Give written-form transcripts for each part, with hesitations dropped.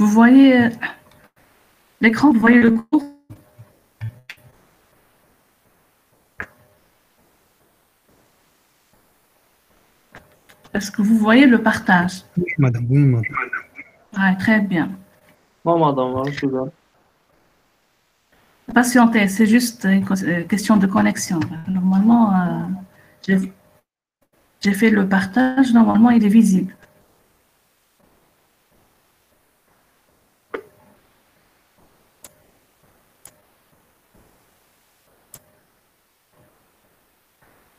Vous voyez l'écran, vous voyez le cours? Est-ce que vous voyez le partage? Oui, madame, oui, madame. Ah, très bien. Non, madame, je suis là. Patientez, c'est juste une question de connexion. Normalement, j'ai fait le partage, normalement il est visible.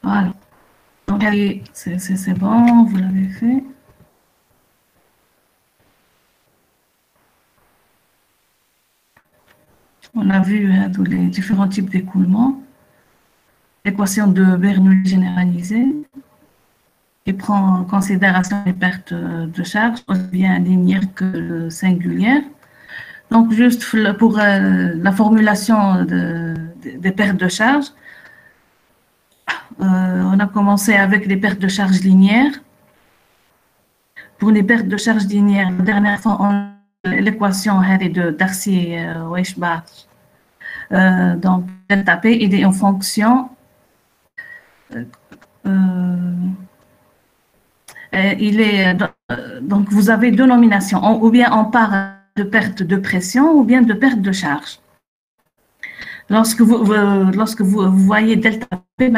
Voilà. Donc, c'est bon, vous l'avez fait. On a vu tous les différents types d'écoulement. L'équation de Bernoulli généralisée qui prend en considération les pertes de charge, aussi bien linéaires que singulières. Donc, juste pour la formulation des pertes de charge, on a commencé avec les pertes de charge linéaires. Pour les pertes de charge linéaires, la dernière fois, l'équation de Darcy-Weisbach, donc delta P, il est en fonction, donc vous avez deux nominations, ou bien on part de perte de pression ou bien de perte de charge. Lorsque vous voyez delta P,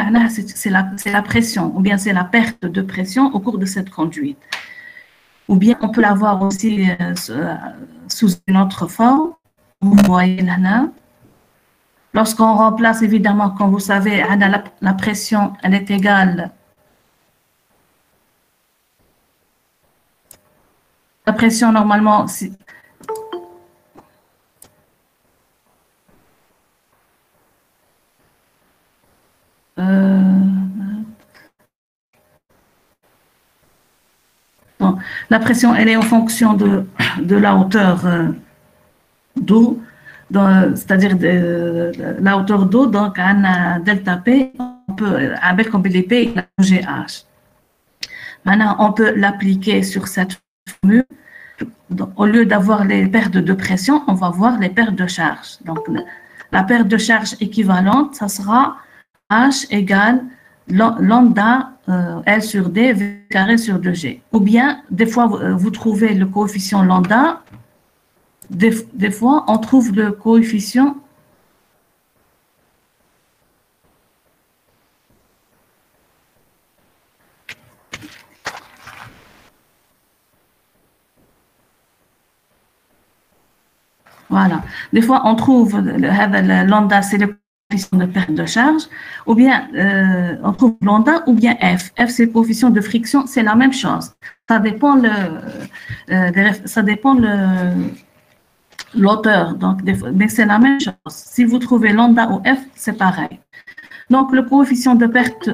c'est la pression, ou bien c'est la perte de pression au cours de cette conduite. Ou bien on peut l'avoir aussi sous une autre forme. Vous voyez là. Lorsqu'on remplace, évidemment, comme vous savez, la pression, elle est égale. La pression, normalement, bon, la pression, elle est en fonction de la hauteur d'eau, c'est-à-dire la hauteur d'eau, donc un delta P, avec P, GH. Maintenant, on peut l'appliquer sur cette formule. Donc, au lieu d'avoir les pertes de pression, on va voir les pertes de charge. Donc, la perte de charge équivalente, ça sera H égale lambda L sur D V carré sur 2G. Ou bien, des fois, vous trouvez le coefficient lambda. Des fois, on trouve le coefficient voilà. Des fois, on trouve le lambda, c'est le coefficient de perte de charge, ou bien on trouve lambda ou bien F. F, c'est le coefficient de friction, c'est la même chose. Ça dépend l'auteur, donc mais c'est la même chose. Si vous trouvez lambda ou F, c'est pareil. Donc, le coefficient de perte.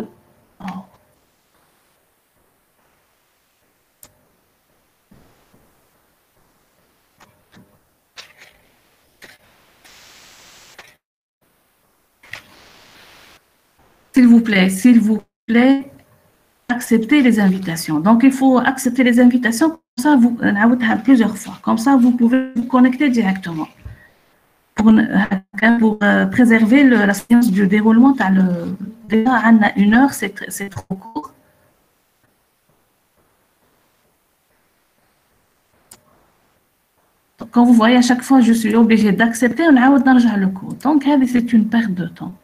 S'il vous plaît, acceptez les invitations. Donc, il faut accepter les invitations, comme ça, vous plusieurs fois. Comme ça, vous pouvez vous connecter directement. Pour préserver la séance du déroulement, déjà à 1 heure, c'est trop court. Donc, quand vous voyez, à chaque fois, je suis obligée d'accepter, on a le cours. Donc, c'est une perte de temps.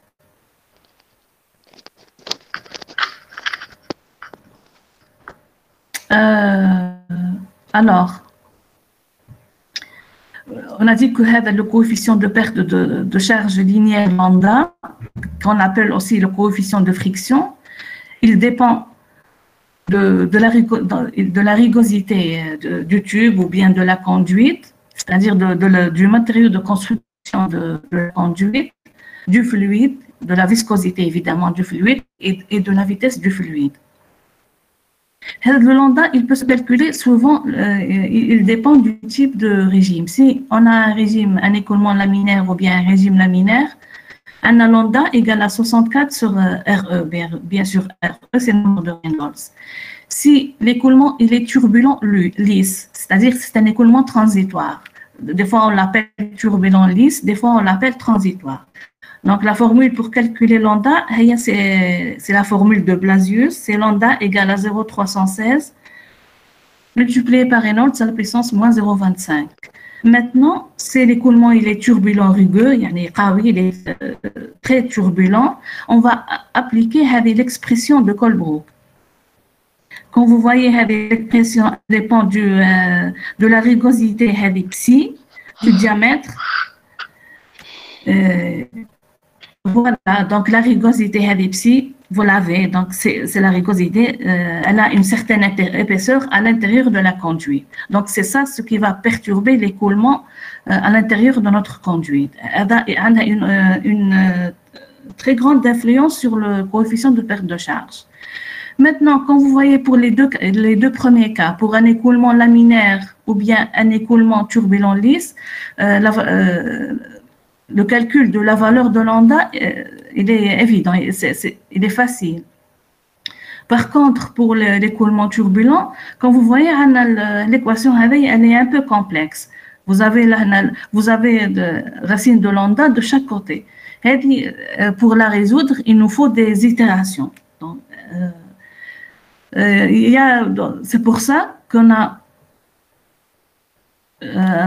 Alors, on a dit que le coefficient de perte de charge linéaire lambda, qu'on appelle aussi le coefficient de friction, il dépend de la rugosité du tube ou bien de la conduite, c'est-à-dire du matériau de construction de la conduite, du fluide, de la viscosité évidemment du fluide et de la vitesse du fluide. Le lambda, il peut se calculer souvent, il dépend du type de régime. Si on a un écoulement laminaire ou bien un régime laminaire, un lambda égale à 64 sur RE, bien sûr RE, c'est le nombre de Reynolds. Si l'écoulement il est turbulent lisse, c'est-à-dire que c'est un écoulement transitoire, des fois on l'appelle turbulent lisse, des fois on l'appelle transitoire. Donc la formule pour calculer lambda, c'est la formule de Blasius, c'est lambda égale à 0,316 multiplié par Reynolds à la puissance moins 0,25. Maintenant, c'est l'écoulement, il est turbulent rugueux, il est très turbulent. On va appliquer l'expression de Colebrook. Quand vous voyez l'expression dépend de la rugosité psi, du diamètre. Voilà, donc la rugosité psi, vous l'avez, donc c'est la rugosité, elle a une certaine épaisseur à l'intérieur de la conduite. Donc c'est ça ce qui va perturber l'écoulement à l'intérieur de notre conduite. Elle a une très grande influence sur le coefficient de perte de charge. Maintenant, quand vous voyez pour les deux premiers cas, pour un écoulement laminaire ou bien un écoulement turbulent lisse, le calcul de la valeur de lambda, il est évident, il est facile. Par contre, pour l'écoulement turbulent, quand vous voyez l'équation, elle est un peu complexe. Vous avez de racine de lambda de chaque côté. Et pour la résoudre, il nous faut des itérations. Donc, c'est pour ça qu'on a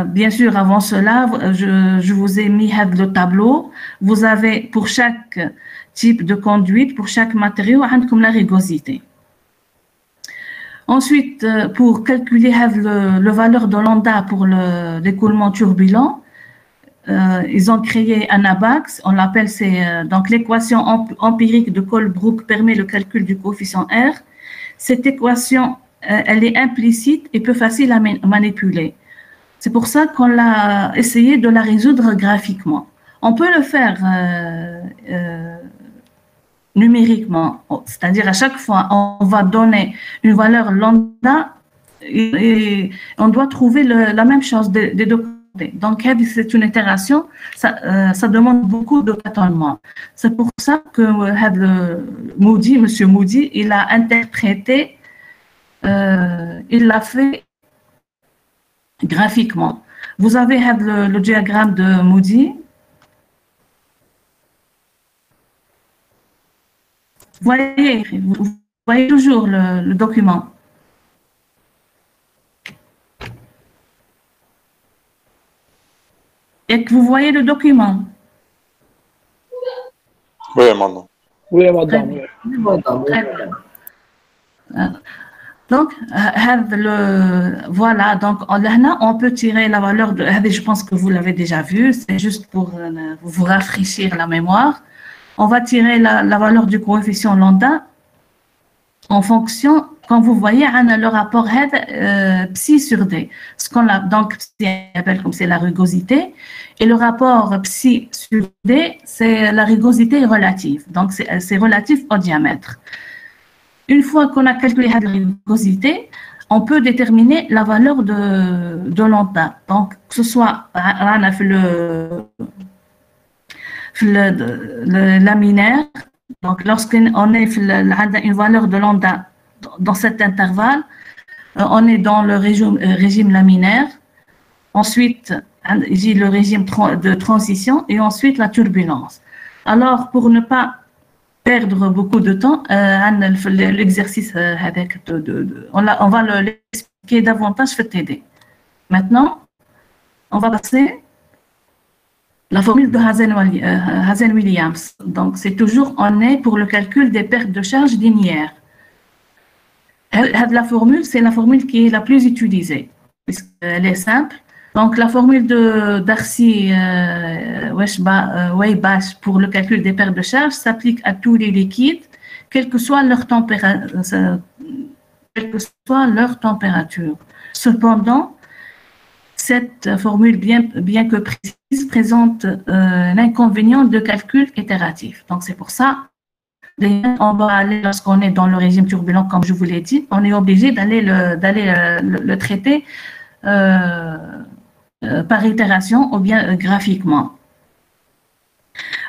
bien sûr, avant cela, je vous ai mis le tableau. Vous avez pour chaque type de conduite, pour chaque matériau, comme la rugosité. Ensuite, pour calculer le valeur de lambda pour l'écoulement turbulent, ils ont créé un ABAX. On l'appelle, donc l'équation empirique de Colebrook permet le calcul du coefficient R. Cette équation, elle est implicite et peu facile à manipuler. C'est pour ça qu'on a essayé de la résoudre graphiquement. On peut le faire numériquement, c'est-à-dire à chaque fois, on va donner une valeur lambda et on doit trouver la même chose des deux côtés. Donc, c'est une itération, ça demande beaucoup de tâtonnement. C'est pour ça que M. Moody, il a interprété, il l'a fait graphiquement. Vous avez le diagramme de Moody. Vous voyez toujours le document. Et que vous voyez le document. Oui, madame. Oui, madame. Très bien. Donc, voilà, donc on peut tirer la valeur de, je pense que vous l'avez déjà vu, c'est juste pour vous rafraîchir la mémoire. On va tirer la valeur du coefficient lambda en fonction, quand vous voyez, le rapport psi sur d. Ce qu'on donc psi appelle comme c'est la rugosité, et le rapport psi sur d, c'est la rugosité relative. Donc, c'est relatif au diamètre. Une fois qu'on a calculé la rugosité, on peut déterminer la valeur de lambda. Donc, que ce soit le laminaire, donc lorsqu'on est une valeur de lambda dans cet intervalle, on est dans le régime laminaire. Ensuite, j'ai le régime de transition et ensuite la turbulence. Alors, pour ne pas perdre beaucoup de temps, l'exercice avec on va l'expliquer davantage sur TD. Maintenant, on va passer la formule de Hazen-Williams. Donc, c'est toujours on est pour le calcul des pertes de charge linéaires. La formule, c'est la formule qui est la plus utilisée, puisqu'elle est simple. Donc, la formule de Darcy Weisbach pour le calcul des pertes de charge s'applique à tous les liquides, quelle que soit leur température. Cependant, cette formule, bien que précise, présente l'inconvénient de calcul itératif. Donc, c'est pour ça, on va aller, lorsqu'on est dans le régime turbulent, comme je vous l'ai dit, on est obligé d'aller le traiter par itération ou bien graphiquement.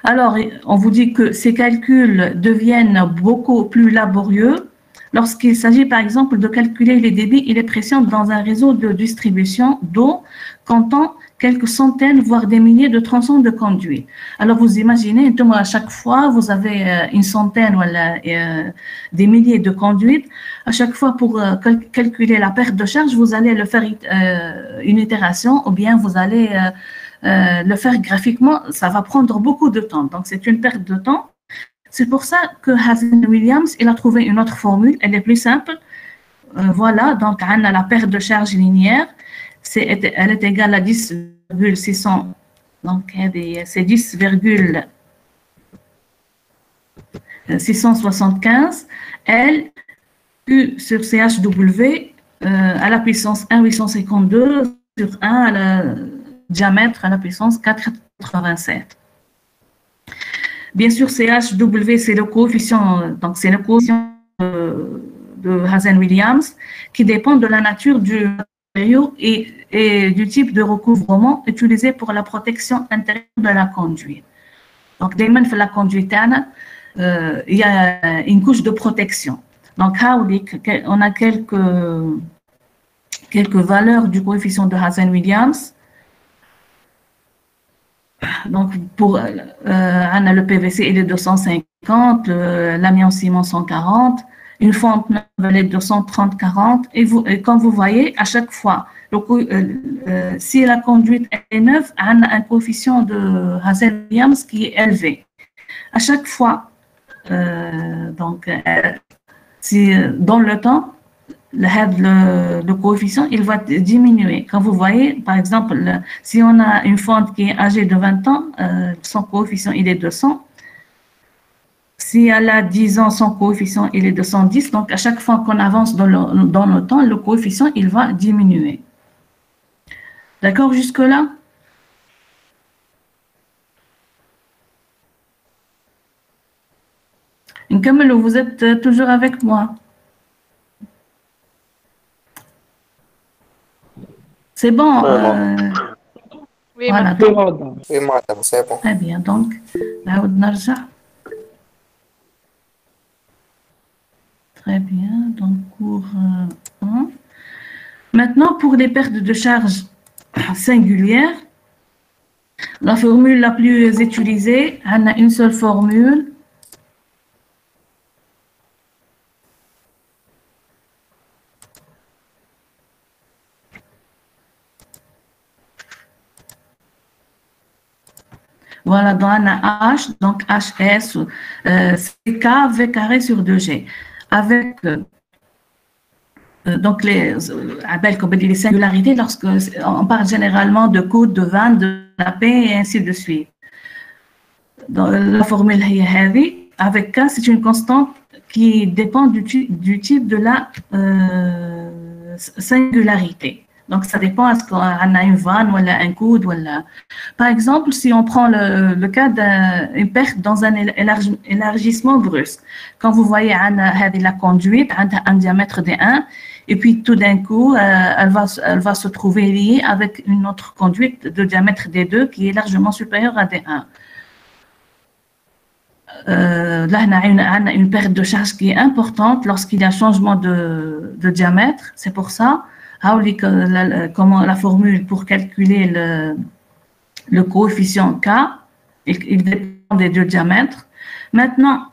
Alors, on vous dit que ces calculs deviennent beaucoup plus laborieux lorsqu'il s'agit, par exemple, de calculer les débits et les pressions dans un réseau de distribution d'eau comptant quelques centaines, voire des milliers de tronçons de conduite. Alors, vous imaginez, à chaque fois, vous avez une centaine, voilà, des milliers de conduites. À chaque fois, pour calculer la perte de charge, vous allez le faire une itération ou bien vous allez le faire graphiquement. Ça va prendre beaucoup de temps. Donc, c'est une perte de temps. C'est pour ça que Hazen-Williams, il a trouvé une autre formule. Elle est plus simple. Voilà, donc on a la perte de charge linéaire. Elle est égale à 10,600. Donc, c'est 10,675 L Q sur CHW à la puissance 1,852 sur 1 à la diamètre à la puissance 4,87. Bien sûr, CHW, c'est le coefficient, donc c'est le coefficient de Hazen-Williams qui dépend de la nature du matériau et du type de recouvrement utilisé pour la protection intérieure de la conduite. Donc, dès que la conduite, il y a une couche de protection. Donc, on a quelques valeurs du coefficient de Hazen-Williams. Donc, pour le PVC, il est 250, l'amiant ciment 140, une fente neuve, elle est 230-40. Et comme vous voyez, à chaque fois, si la conduite est neuve, on a un coefficient de Hazen-Williams qui est élevé. À chaque fois, si dans le temps, le coefficient, il va diminuer. Quand vous voyez, par exemple, si on a une fente qui est âgée de 20 ans, son coefficient, il est 200. Si elle a 10 ans, son coefficient, il est 210. Donc, à chaque fois qu'on avance dans le temps, le coefficient, il va diminuer. D'accord jusque-là? Nkamelo, vous êtes toujours avec moi? C'est bon. Oui, voilà, madame. Oui, madame, c'est bon. Très bien. Donc, là, très bien. Donc, cours 1. Maintenant, pour les pertes de charge singulières, la formule la plus utilisée, on a une seule formule. Voilà, dans un H, donc HS, c'est K V carré sur 2G. Avec donc les singularités, lorsqu'on parle généralement de coût, de vente, de la paix et ainsi de suite. Dans la formule heavy, avec K, c'est une constante qui dépend du type de la singularité. Donc, ça dépend à ce qu'on a une vanne ou un coude. Par exemple, si on prend le cas d'une perte dans un élargissement brusque, quand vous voyez la conduite, un diamètre D1, et puis tout d'un coup, elle va se trouver liée avec une autre conduite de diamètre D2 qui est largement supérieure à D1. Là, on a une perte de charge qui est importante lorsqu'il y a changement de diamètre. C'est pour ça. Comment la formule pour calculer le coefficient K, il dépend des deux diamètres. Maintenant,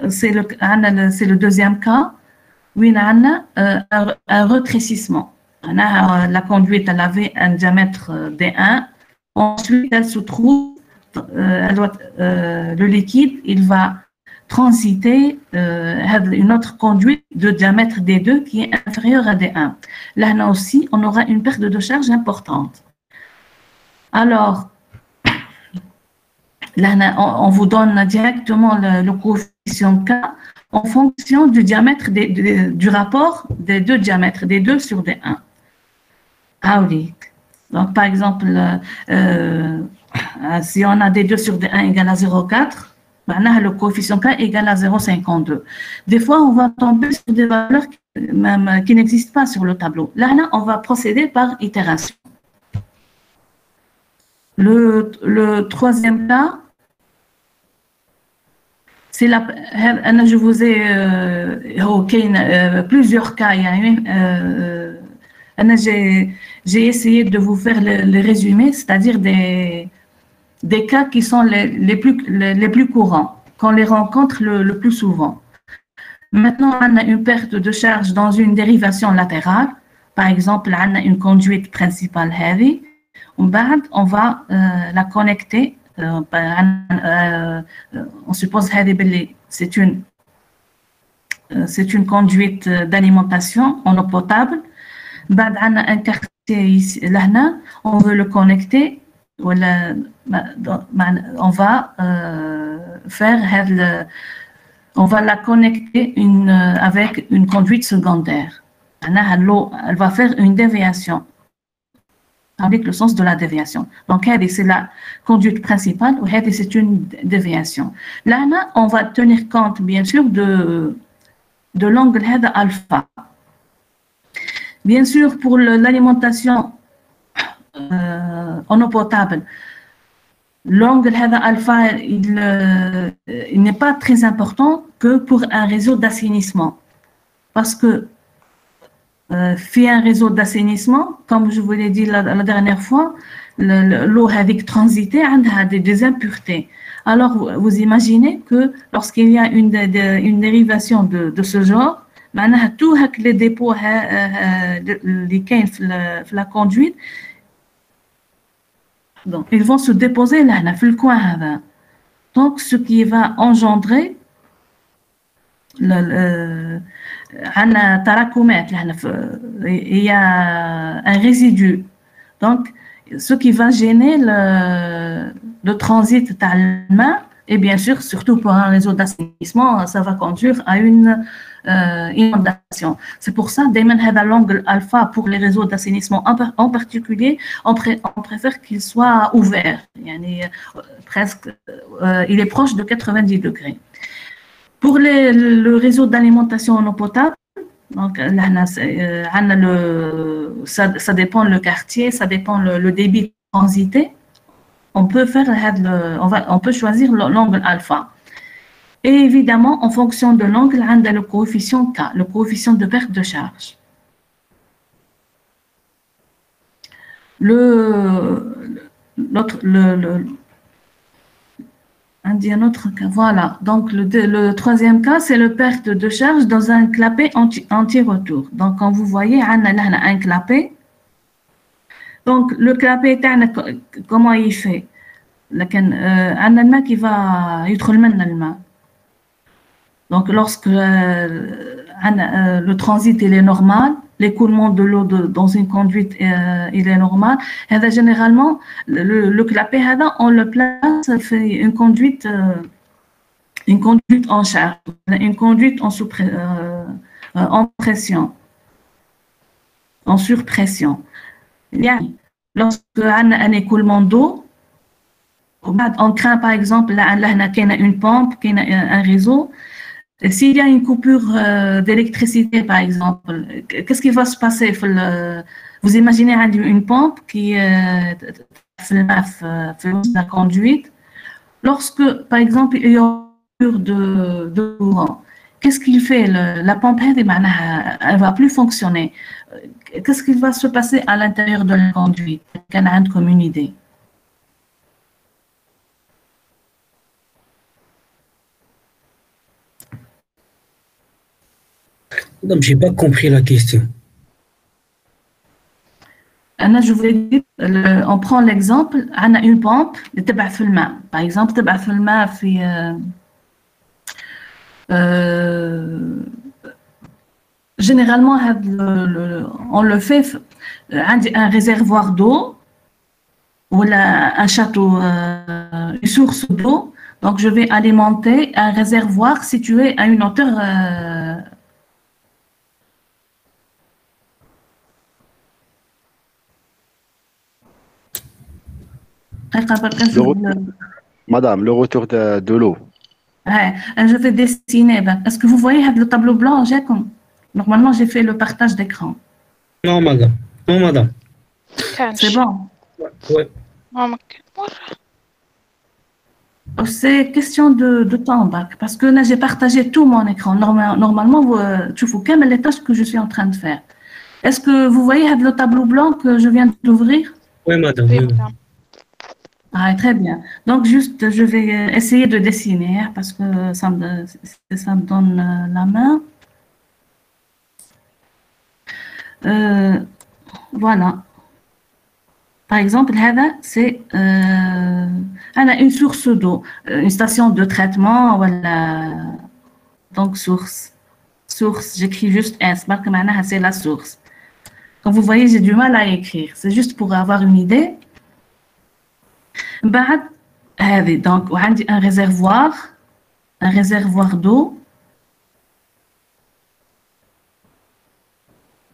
c'est le deuxième cas, où il y a un rétrécissement. La conduite, elle avait un diamètre D1. Ensuite, elle se trouve, le liquide, il va transiter une autre conduite de diamètre D2 qui est inférieure à D1. Là aussi, on aura une perte de charge importante. Alors, là, on vous donne directement le coefficient K en fonction du diamètre du rapport des deux diamètres, D2 sur D1. Donc, par exemple, si on a D2 sur D1 égale à 0,4, le coefficient K égale à 0,52. Des fois, on va tomber sur des valeurs qui n'existent pas sur le tableau. Là, on va procéder par itération. Le troisième cas, c'est je vous ai plusieurs cas. J'ai essayé de vous faire le résumé, c'est-à-dire des cas qui sont les plus courants, qu'on les rencontre le plus souvent. Maintenant, on a une perte de charge dans une dérivation latérale. Par exemple, on a une conduite principale heavy. On va la connecter. On suppose heavy c'est une conduite d'alimentation en eau potable. بعد عندنا un quartier ici, là, on veut le connecter. On va on va la connecter avec une conduite secondaire. Elle va faire une déviation avec le sens de la déviation. Donc, c'est la conduite principale ou c'est une déviation. Là, on va tenir compte, bien sûr, de l'angle alpha. Bien sûr, pour l'alimentation en eau potable, l'angle alpha, il n'est pas très important que pour un réseau d'assainissement. Parce que un réseau d'assainissement, comme je vous l'ai dit la dernière fois, l'eau avec transité a des impuretés. Alors, vous imaginez que lorsqu'il y a une dérivation de ce genre, tous les dépôts de la conduite, donc, ils vont se déposer là, dans le coin. Donc, ce qui va engendrer il y a un résidu. Donc, ce qui va gêner le transit de l'eau, et bien sûr, surtout pour un réseau d'assainissement, ça va conduire à une inondation. C'est pour ça, l'angle alpha pour les réseaux d'assainissement en particulier, on préfère qu'il soit ouvert. Presque, il est proche de 90 degrés. Pour le réseau d'alimentation en eau potable, donc ça dépend le quartier, ça dépend le débit transité. On peut choisir l'angle alpha. Et évidemment, en fonction de l'angle, on a le coefficient K, le coefficient de perte de charge. Un autre cas, voilà. Donc, le troisième cas, c'est le perte de charge dans un clapet anti-retour. Donc, quand vous voyez, on a un clapet. Donc, le clapet, comment il fait? On a le main qui va يدخل منه الماء. Donc, lorsque le transit il est normal, l'écoulement de l'eau dans une conduite il est normal, généralement, le clapet, on le place, fait une conduite en charge, une conduite en pression, en surpression. Lorsque on a un écoulement d'eau, on craint par exemple, qu'il y a une pompe, qu'il y a un réseau. S'il y a une coupure d'électricité, par exemple, qu'est-ce qui va se passer? Vous imaginez une pompe qui fait la conduite. Lorsque, par exemple, il y a une coupure de courant, qu'est-ce qu'il fait? La pompe, elle ne va plus fonctionner. Qu'est-ce qui va se passer à l'intérieur de la conduite? Qu'on a comme une idée. Donc, je n'ai pas compris la question. Je vous ai dit, on prend l'exemple, on a une pompe, par exemple, généralement, on le fait un réservoir d'eau ou un château, une source d'eau. Donc, je vais alimenter un réservoir situé à une hauteur Madame, le retour de l'eau. Je vais dessiner. Est-ce que vous voyez le tableau blanc? Normalement, j'ai fait le partage d'écran. Non, madame. Non, madame. C'est bon? Oui. C'est question de temps, parce que là, j'ai partagé tout mon écran. Normalement, tu vois quelles les tâches que je suis en train de faire. Est-ce que vous voyez le tableau blanc que je viens d'ouvrir? Oui, madame. Oui, Oui, madame. Ah, très bien. Donc, juste, je vais essayer de dessiner hein, parce que ça me donne la main. Voilà. Par exemple, c'est une source d'eau, une station de traitement, voilà. Donc, source. Source, j'écris juste S, c'est la source. Comme vous voyez, j'ai du mal à écrire. C'est juste pour avoir une idée. Donc, on a un réservoir d'eau.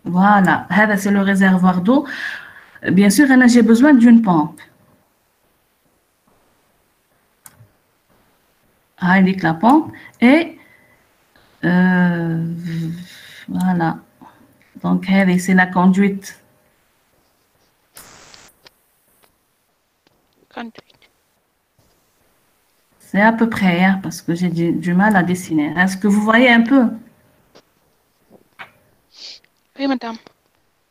Voilà, c'est le réservoir d'eau. Bien sûr, j'ai besoin d'une pompe. Avec la pompe. Et voilà. Donc, c'est la conduite. Conduite. C'est à peu près, hein, parce que j'ai du mal à dessiner. Est-ce que vous voyez un peu? Oui, madame.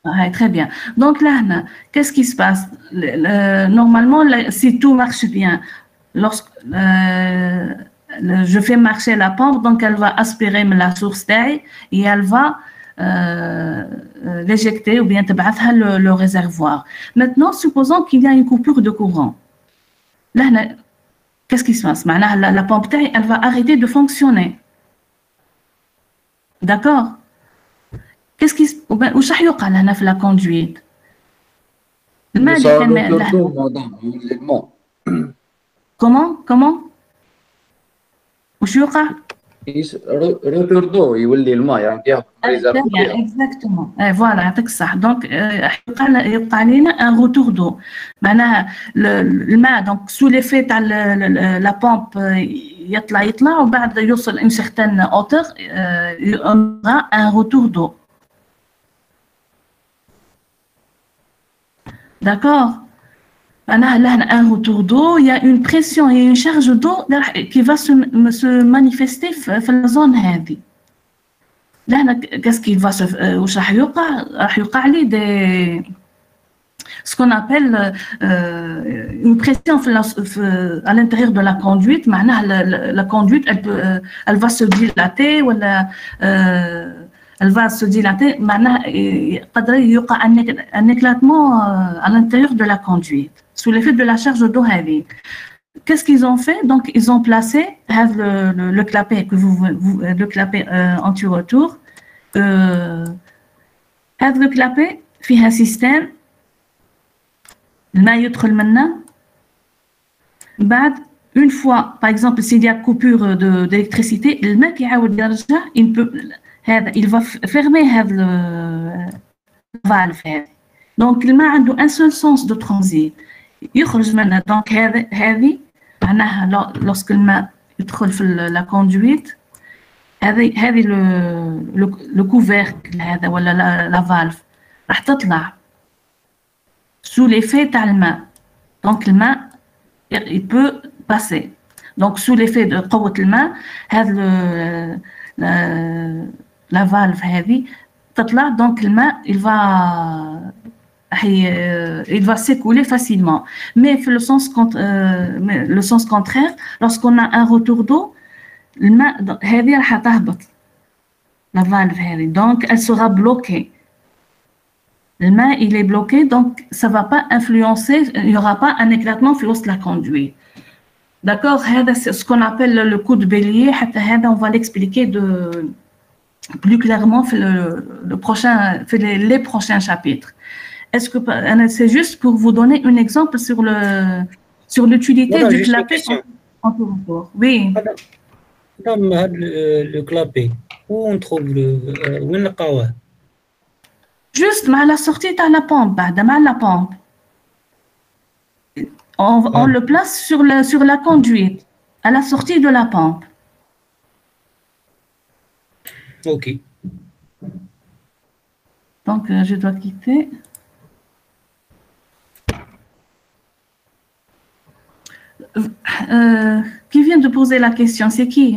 Ah, très bien. Donc là, qu'est-ce qui se passe? Normalement, si tout marche bien, lorsque je fais marcher la pompe, donc elle va aspirer la source d'air et elle va l'éjecter ou bien le réservoir. Maintenant, supposons qu'il y a une coupure de courant. Là, qu'est-ce qui se passe? La pompe d'air, elle va arrêter de fonctionner. D'accord? Qu'est-ce qui se وش راح يوقع لهنا في لا كوندويت؟ الماء اللي كان لهنا كومون وش يوقع؟ روتور دو يولي الماء يعني ياخذ ريزرفوير. اكزاكتومون فوالا يعطيك الصح. دونك يوقع لنا ان روتور دو معناها الماء دونك سو ليفي تاع لا بومب يطلع وبعد يوصل ان سيغتان اوتور يوقع ان روتور دو. D'accord. Là, un retour d'eau, il y a une pression et une charge d'eau qui va se manifester dans la zone. Là, qu'est-ce qui va se faire? Ce qu'on appelle une pression à l'intérieur de la conduite. La conduite, elle va se dilater ou elle va se dilater. Il y aura un éclatement à l'intérieur de la conduite sous l'effet de la charge d'eau. Qu'est-ce qu'ils ont fait? Donc, ils ont placé le clapet le clapet anti-retour. Le clapet fait un système. الماء يدخل منا. بعد une fois, par exemple, s'il y a coupure d'électricité, الماء كيعاود يرجع il va fermer le valve. Donc, il a un seul sens de transit. Donc, lorsque le main يدخل في la conduite, هذه le couvercle هذا ولا la valve راح تطلع sous l'effet تاع الماء. Donc, le main il peut passer. Donc, sous l'effet de قوة الماء, هذا la valve هذه تطلع. Donc, le main il va s'écouler facilement. Mais le sens contraire, lorsqu'on a un retour d'eau, الماء هذه راح تهبط. La valve هذه. Donc, elle sera bloquée. Le main, il est bloqué, donc ça ne va pas influencer, il n'y aura pas un éclatement sur la conduite. D'accord? C'est ce qu'on appelle le coup de bélier. On va l'expliquer plus clairement dans les prochains chapitres. Est-ce que c'est juste pour vous donner un exemple sur l'utilité du clapet en tout retour? Oui. Madame, le clapet, où on trouve où on le Juste à la sortie de la pompe, la pompe. On le place sur la conduite, à la sortie de la pompe. Ok. Donc, je dois quitter. Qui vient de poser la question? C'est qui?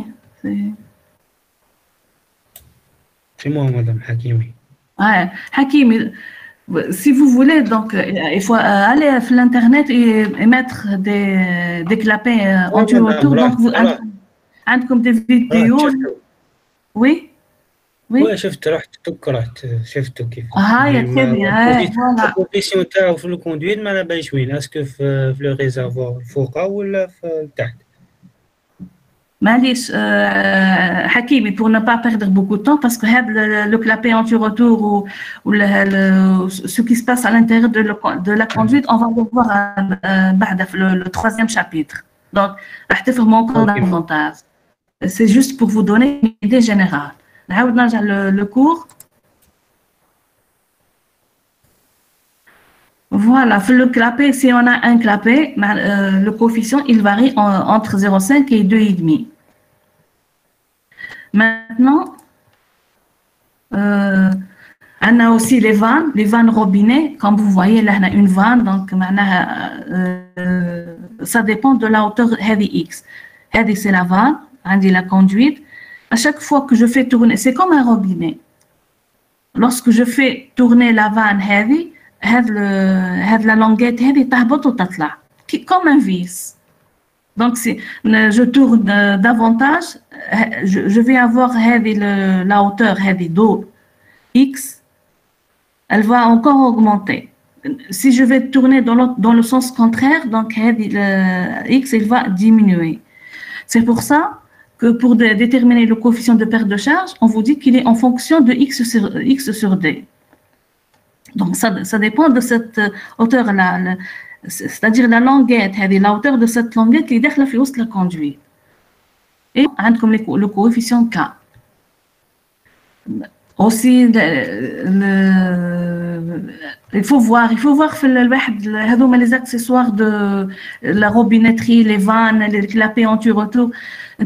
C'est moi, Madame Hakimi. Ouais. Hakim, si vous voulez, donc, il faut aller sur l'Internet et mettre des clapets anti-retour. Donc, vous avez des vidéos. Oui? Oui? Ouais, شفت رحت شفته كيف يا très bien. Voilà. البوزيسيون تاعو في الكوندويت ما باينش وين اسكو في لو ريزرفوار فوقه ولا في تحت. Malish, Hakimi, pour ne pas perdre beaucoup de temps, parce que le clapet anti-retour ou ce qui se passe à l'intérieur de la conduite, on va le voir le troisième chapitre. Donc, vraiment encore davantage. C'est juste pour vous donner une idée générale. Le cours. Voilà, le clapet, si on a un clapet, le coefficient, il varie entre 0,5 et 2,5. Maintenant, on a aussi les vannes robinet. Comme vous voyez, là, on a une vanne, donc ça dépend de la hauteur heavy X. Heavy, c'est la vanne, on dit la conduite. À chaque fois que je fais tourner, c'est comme un robinet. Lorsque je fais tourner la vanne heavy, la languette heavy, comme un vis. Donc, si je tourne davantage, je vais avoir la hauteur heavy d'eau X, elle va encore augmenter. Si je vais tourner dans le sens contraire, donc heavy X, il va diminuer. C'est pour ça que pour déterminer le coefficient de perte de charge, on vous dit qu'il est en fonction de X sur D. Donc, ça dépend de cette hauteur-là. C'est-à-dire la languette, la hauteur de cette languette qui est dans la conduite. Et comme le coefficient K. Aussi, il faut voir les accessoires de la robinetterie, les vannes, les clapets anti-retour.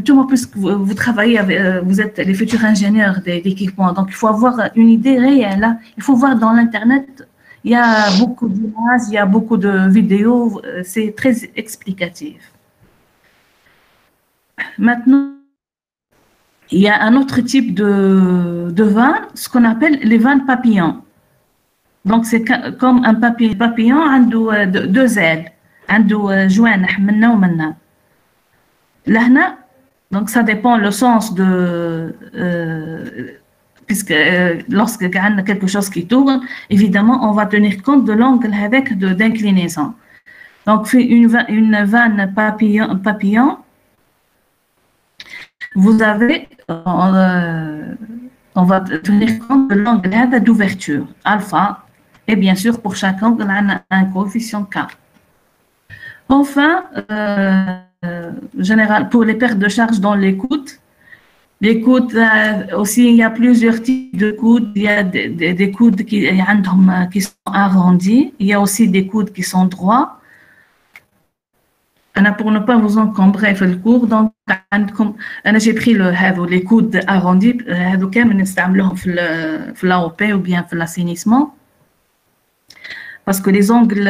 Tout le monde, puisque vous travaillez, vous êtes les futurs ingénieurs d'équipement, donc il faut avoir une idée réelle. Il faut voir dans l'Internet. Il y a beaucoup d'images, il y a beaucoup de vidéos, c'est très explicatif. Maintenant, il y a un autre type de vannes, ce qu'on appelle les vannes papillons. Donc, c'est comme un papillon, a deux ailes, a joint, donc ça dépend le sens de... puisque lorsque y a quelque chose qui tourne, évidemment, on va tenir compte de l'angle avec d'inclinaison. Donc, une vanne papillon, vous avez, on va tenir compte de l'angle d'ouverture, alpha, et bien sûr, pour chaque angle, on a un coefficient K. Enfin, général, pour les pertes de charge dans les coudes, aussi, il y a plusieurs types de coudes. Il y a des coudes qui sont arrondis. Il y a aussi des coudes qui sont droits. Pour ne pas vous encombrer le cours, donc j'ai pris les coudes arrondis, l'AOP ou bien l'assainissement. Parce que les angles,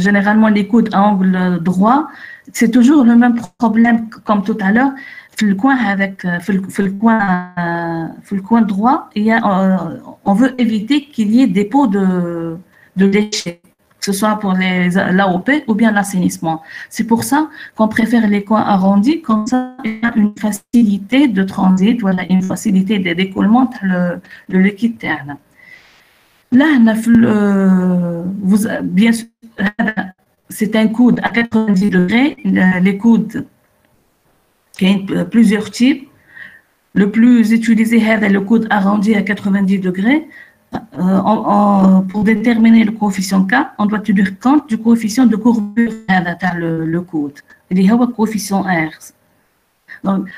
généralement les coudes à angle droit, c'est toujours le même problème comme tout à l'heure. Le coin droit, on veut éviter qu'il y ait des pots de déchets, que ce soit pour l'AOP ou bien l'assainissement. C'est pour ça qu'on préfère les coins arrondis, comme ça il y a une facilité de transit, voilà, une facilité d'écoulement de liquide terne. Là, bien sûr, c'est un coude à 90 degrés. Les coudes, il y a plusieurs types. Le plus utilisé est le coude arrondi à 90 degrés. Pour déterminer le coefficient K, on doit tenir compte du coefficient de courbure dans le coude. Il y a le coefficient R. Donc,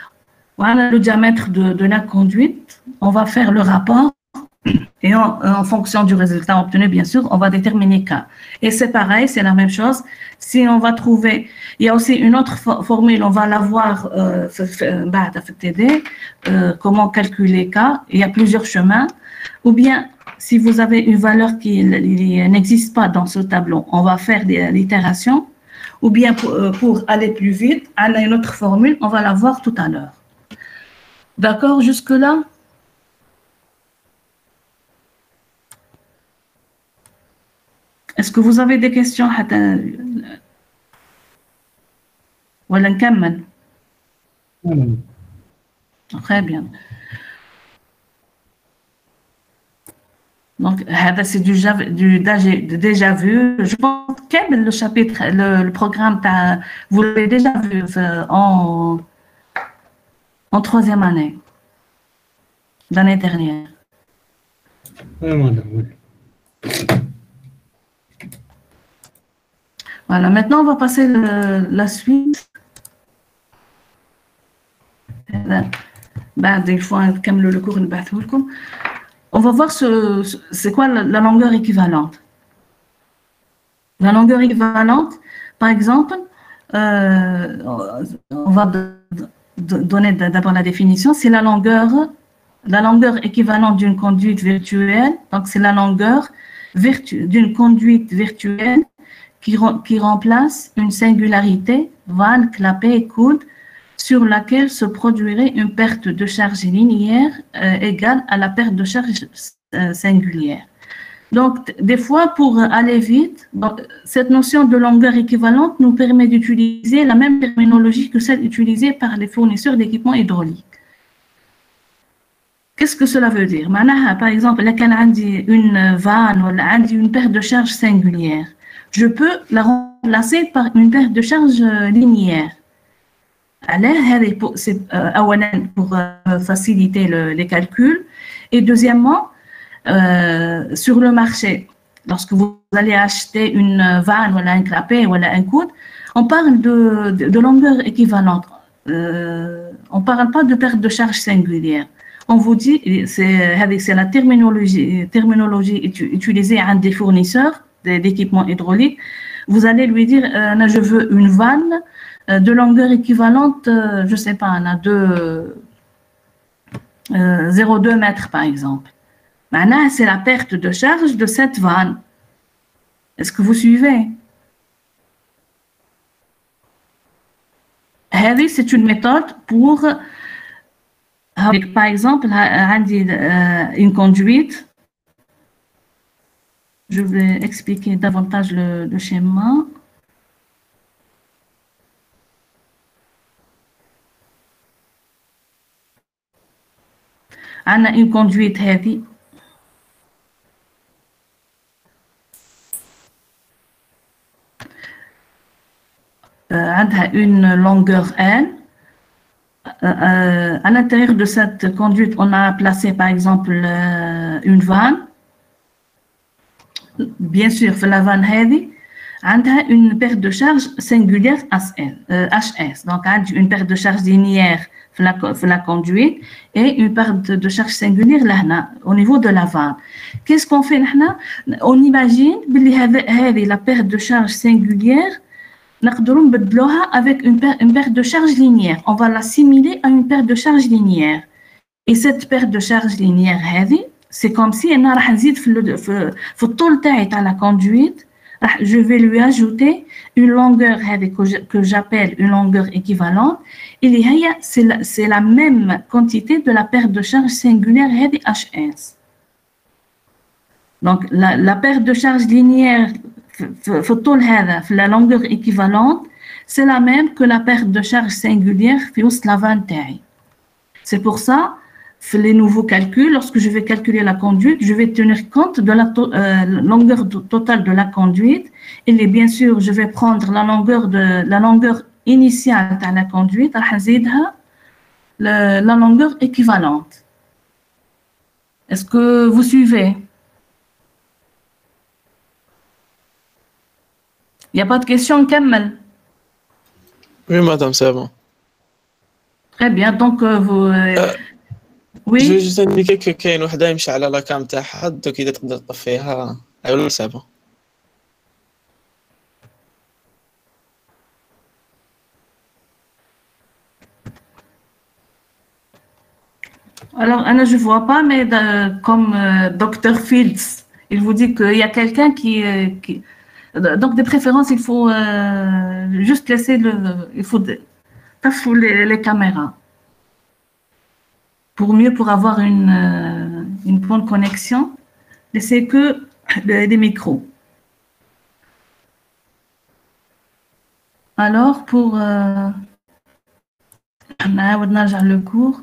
voilà le diamètre de la conduite. On va faire le rapport. Et en fonction du résultat obtenu, bien sûr, on va déterminer K. Et c'est pareil, c'est la même chose. Si on va trouver, il y a aussi une autre formule, on va la voir, comment calculer K. Il y a plusieurs chemins. Ou bien, si vous avez une valeur qui n'existe pas dans ce tableau, on va faire l'itération. Ou bien, pour aller plus vite, on a une autre formule, on va la voir tout à l'heure. D'accord, jusque-là? Est-ce que vous avez des questions ولا نكمل؟ Très bien. Donc, c'est déjà vu. Je pense que le chapitre, le programme, vous l'avez déjà vu en troisième année, l'année dernière. Oui, madame. Voilà, maintenant on va passer la suite. Des fois, le cours, on va voir c'est quoi la longueur équivalente. La longueur équivalente, par exemple, on va donner d'abord la définition, c'est la longueur équivalente d'une conduite virtuelle. Donc, c'est la longueur d'une conduite virtuelle qui remplace une singularité, vanne, clapet, coude, sur laquelle se produirait une perte de charge linéaire égale à la perte de charge singulière. Donc, des fois, pour aller vite, cette notion de longueur équivalente nous permet d'utiliser la même terminologie que celle utilisée par les fournisseurs d'équipements hydrauliques. Qu'est-ce que cela veut dire? Par exemple, une vanne ou une perte de charge singulière, je peux la remplacer par une perte de charge linéaire. C'est pour faciliter les calculs. Et deuxièmement, sur le marché, lorsque vous allez acheter une vanne ou un clapet ou un coude, on parle de longueur équivalente. On ne parle pas de perte de charge singulière. On vous dit, c'est la terminologie utilisée à des fournisseurs d'équipements hydrauliques. Vous allez lui dire, je veux une vanne de longueur équivalente, je ne sais pas, de 0,2 mètres par exemple. Maintenant, c'est la perte de charge de cette vanne. Est-ce que vous suivez? C'est une méthode pour, par exemple, une conduite. Je vais expliquer davantage le schéma. On a une conduite heavy. Une longueur L. À l'intérieur de cette conduite, on a placé par exemple une vanne. Bien sûr, la vanne heavy a une perte de charge singulière HS. Donc, une perte de charge linéaire la conduite et une perte de charge singulière là, au niveau de la vanne. Qu'est-ce qu'on fait là? On imagine la perte de charge singulière avec une perte de charge linéaire. On va l'assimiler à une perte de charge linéaire. Et cette perte de charge linéaire, c'est comme si on a la conduite, je vais lui ajouter une longueur que j'appelle une longueur équivalente. Et c'est la même quantité de la perte de charge singulière HS. Donc, la perte de charge linéaire la longueur équivalente, c'est la même que la perte de charge singulière la vanne. C'est pour ça, les nouveaux calculs, lorsque je vais calculer la conduite, je vais tenir compte de la longueur totale de la conduite. Et bien sûr, je vais prendre la longueur initiale de la conduite, la longueur équivalente. Est-ce que vous suivez? Il n'y a pas de question, Kamel? Oui, madame, c'est bon. Très bien, donc vous... oui. Je vais juste indiquer que كاين وحده يمشي على لا كام تاعها دوك اذا تقدر تطفيها ايوا سي بون. Alors, Anna, je ne vois pas, mais comme Dr. Fields, il vous dit qu'il y a quelqu'un qui... Donc, de préférence, il faut juste laisser il faut les caméras. Pour avoir une bonne connexion, laissez que les micros. Alors, pour le cours.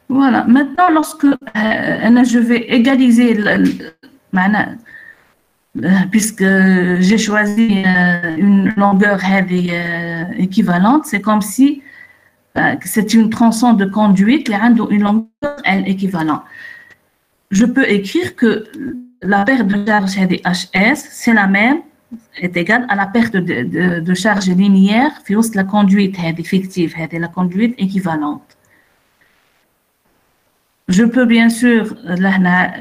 Voilà, maintenant, lorsque je vais égaliser, puisque j'ai choisi une longueur équivalente, c'est comme si c'est une tronçon de conduite qui a une longueur équivalente. Je peux écrire que la perte de charge HS, c'est la même, est égale à la perte de charge linéaire في la conduite fictive, la conduite équivalente. Je peux bien sûr,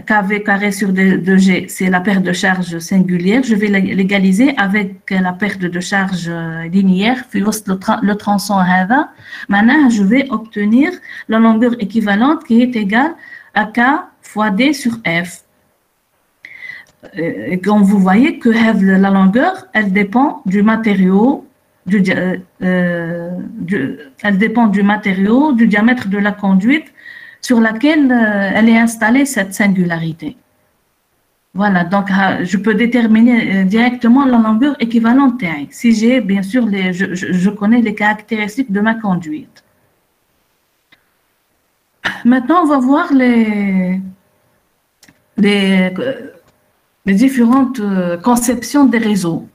KV carré sur 2G, c'est la perte de charge singulière. Je vais l'égaliser avec la perte de charge linéaire, le tronçon هذا. Maintenant, je vais obtenir la longueur équivalente qui est égale à K fois D sur F. Et comme vous voyez que la longueur, elle dépend du matériau, elle dépend du matériau, du diamètre de la conduite sur laquelle elle est installée, cette singularité. Voilà, donc je peux déterminer directement la longueur équivalente si j'ai, bien sûr, je connais les caractéristiques de ma conduite. Maintenant, on va voir les différentes conceptions des réseaux.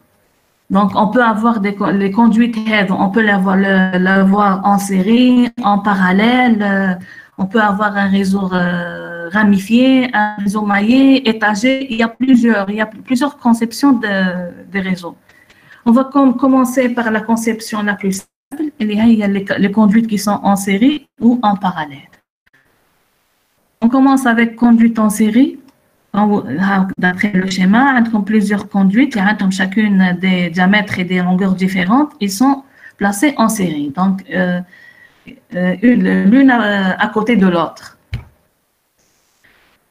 Donc, on peut avoir les conduites, on peut l'avoir en série, en parallèle, on peut avoir un réseau ramifié, un réseau maillé, étagé. Il y a plusieurs conceptions des réseaux. On va commencer par la conception la plus simple. Il y a les conduites qui sont en série ou en parallèle. On commence avec conduite en série. D'après le schéma, entre plusieurs conduites, il y a chacune des diamètres et des longueurs différentes. Ils sont placés en série. Donc, l'une à côté de l'autre.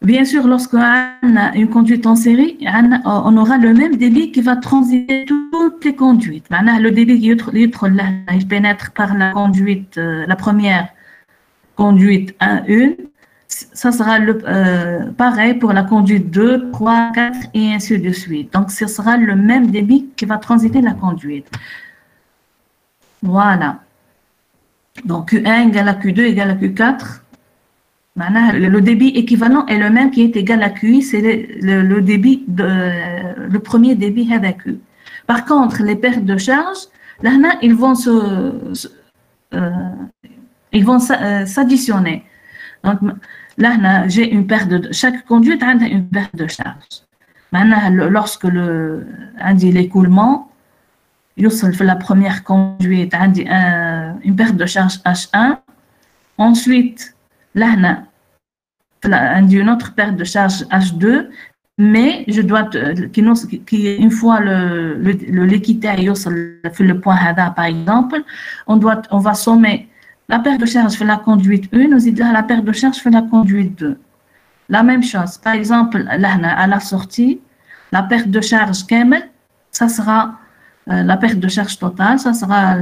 Bien sûr, lorsqu'on a une conduite en série, on aura le même débit qui va transiter toutes les conduites. Le débit qui pénètre par la conduite, la première conduite 1, ça sera pareil pour la conduite 2, 3, 4 et ainsi de suite. Donc, ce sera le même débit qui va transiter la conduite. Voilà. Donc, Q1 égale à Q2 égale à Q4. Le débit équivalent est le même qui est égal à QI, c'est le débit, le premier débit à Q. Par contre, les pertes de charge, là, ils vont s'additionner. Donc, là, j'ai une perte chaque conduite a une perte de charge. Maintenant, lorsque l'écoulement, la première conduite a une perte de charge H1. Ensuite, là, une autre perte de charge H2, mais je dois, une fois l'équité fait le point HADA, par exemple, on va sommer la perte de charge fait la conduite 1, aussi la perte de charge fait la conduite 2. La même chose, par exemple, là, à la sortie, la perte de charge Kemel, ça sera la perte de charge totale, ça sera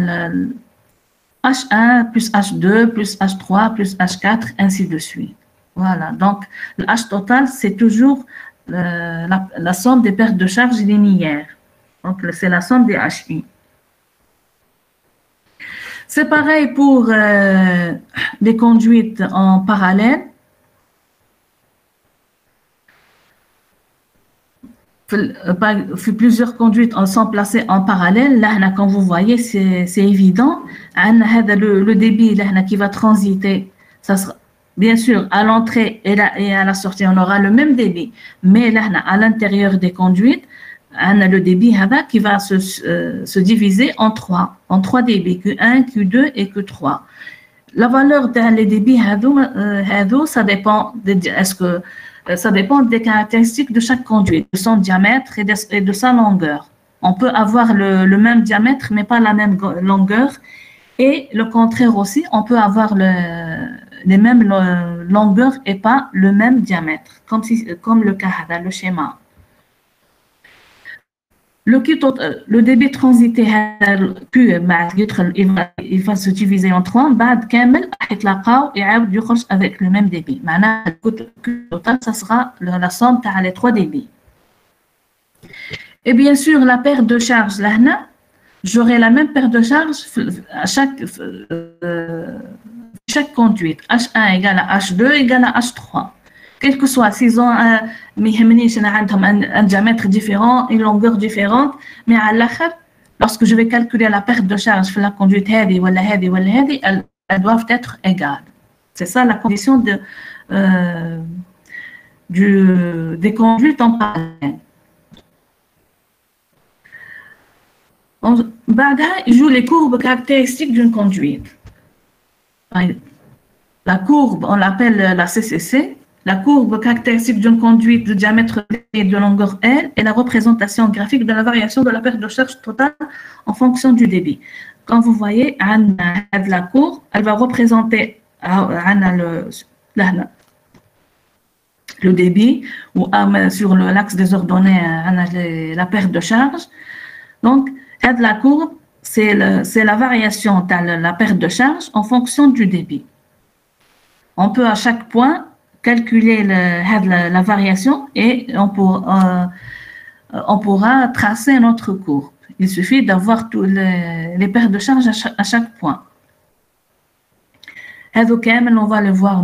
H1 plus H2 plus H3 plus H4, ainsi de suite. Voilà, donc le H total, c'est toujours la somme des pertes de charge linéaires. Donc, c'est la somme des HI. C'est pareil pour les conduites en parallèle. Plusieurs conduites sont placées en parallèle. Là, comme vous voyez, c'est évident. Le débit là, qui va transiter, ça sera, bien sûr, à l'entrée et à la sortie, on aura le même débit. Mais là, à l'intérieur des conduites, on a le débit qui va se diviser en trois débits, Q1, Q2 et Q3. La valeur des débits, ça dépend ça dépend des caractéristiques de chaque conduite, de son diamètre et de sa longueur. On peut avoir le même diamètre, mais pas la même longueur. Et le contraire aussi, on peut avoir les mêmes longueurs et pas le même diamètre, comme le cas, le schéma. le débit transité il va se diviser en 3 بعد كامل يتلاقاو يعاود يخرج avec le même débit معناها le total ça sera la somme تاع les 3 débits. Et bien sûr la paire de charges là j'aurai la même paire de charges à chaque conduite H1 égale à H2 égale à H3. Quel que soit, s'ils ont un diamètre différent, une longueur différente, mais à l'akhir, lorsque je vais calculer la perte de charge sur la conduite elles doivent être égales. C'est ça la condition des conduites en parallèle. بعدها il joue les courbes caractéristiques d'une conduite. La courbe, on l'appelle la CCC. La courbe caractéristique d'une conduite de diamètre et de longueur L est la représentation graphique de la variation de la perte de charge totale en fonction du débit. Quand vous voyez, la courbe, elle va représenter le débit ou sur l'axe des ordonnées la perte de charge. Donc, la courbe, c'est la variation de la perte de charge en fonction du débit. On peut à chaque point calculer la variation et on pourra tracer notre courbe. Il suffit d'avoir tous les paires de charges à chaque point. On va le voir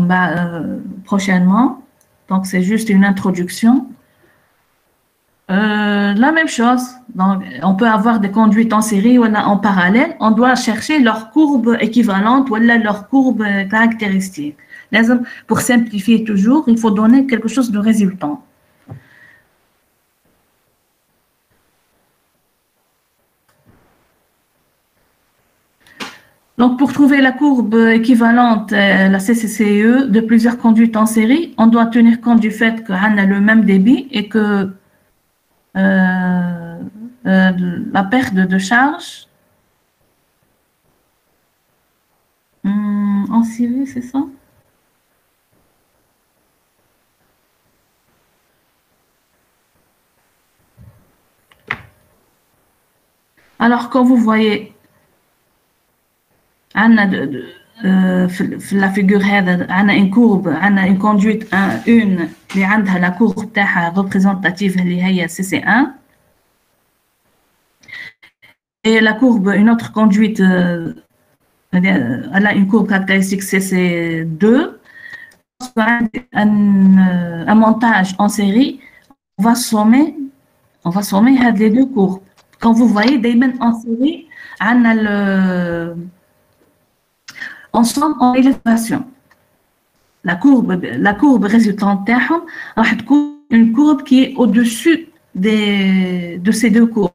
prochainement. Donc, c'est juste une introduction. La même chose. Donc, on peut avoir des conduites en série ou en parallèle. On doit chercher leur courbe équivalente ou leur courbe caractéristique. Pour simplifier toujours, il faut donner quelque chose de résultant. Donc, pour trouver la courbe équivalente, la CCCE, de plusieurs conduites en série, on doit tenir compte du fait qu'on a le même débit et que la perte de charge en série, c'est ça? Alors, quand vous voyez la figure, on a une courbe, on a une conduite 1 qui a la courbe représentative qui est CC1 et la courbe, une autre conduite, elle a une courbe caractéristique CC2. Un montage en série, on va sommer les deux courbes. Quand vous voyez en série, on a ensemble en élévation. La courbe résultante une courbe qui est au-dessus de ces deux courbes.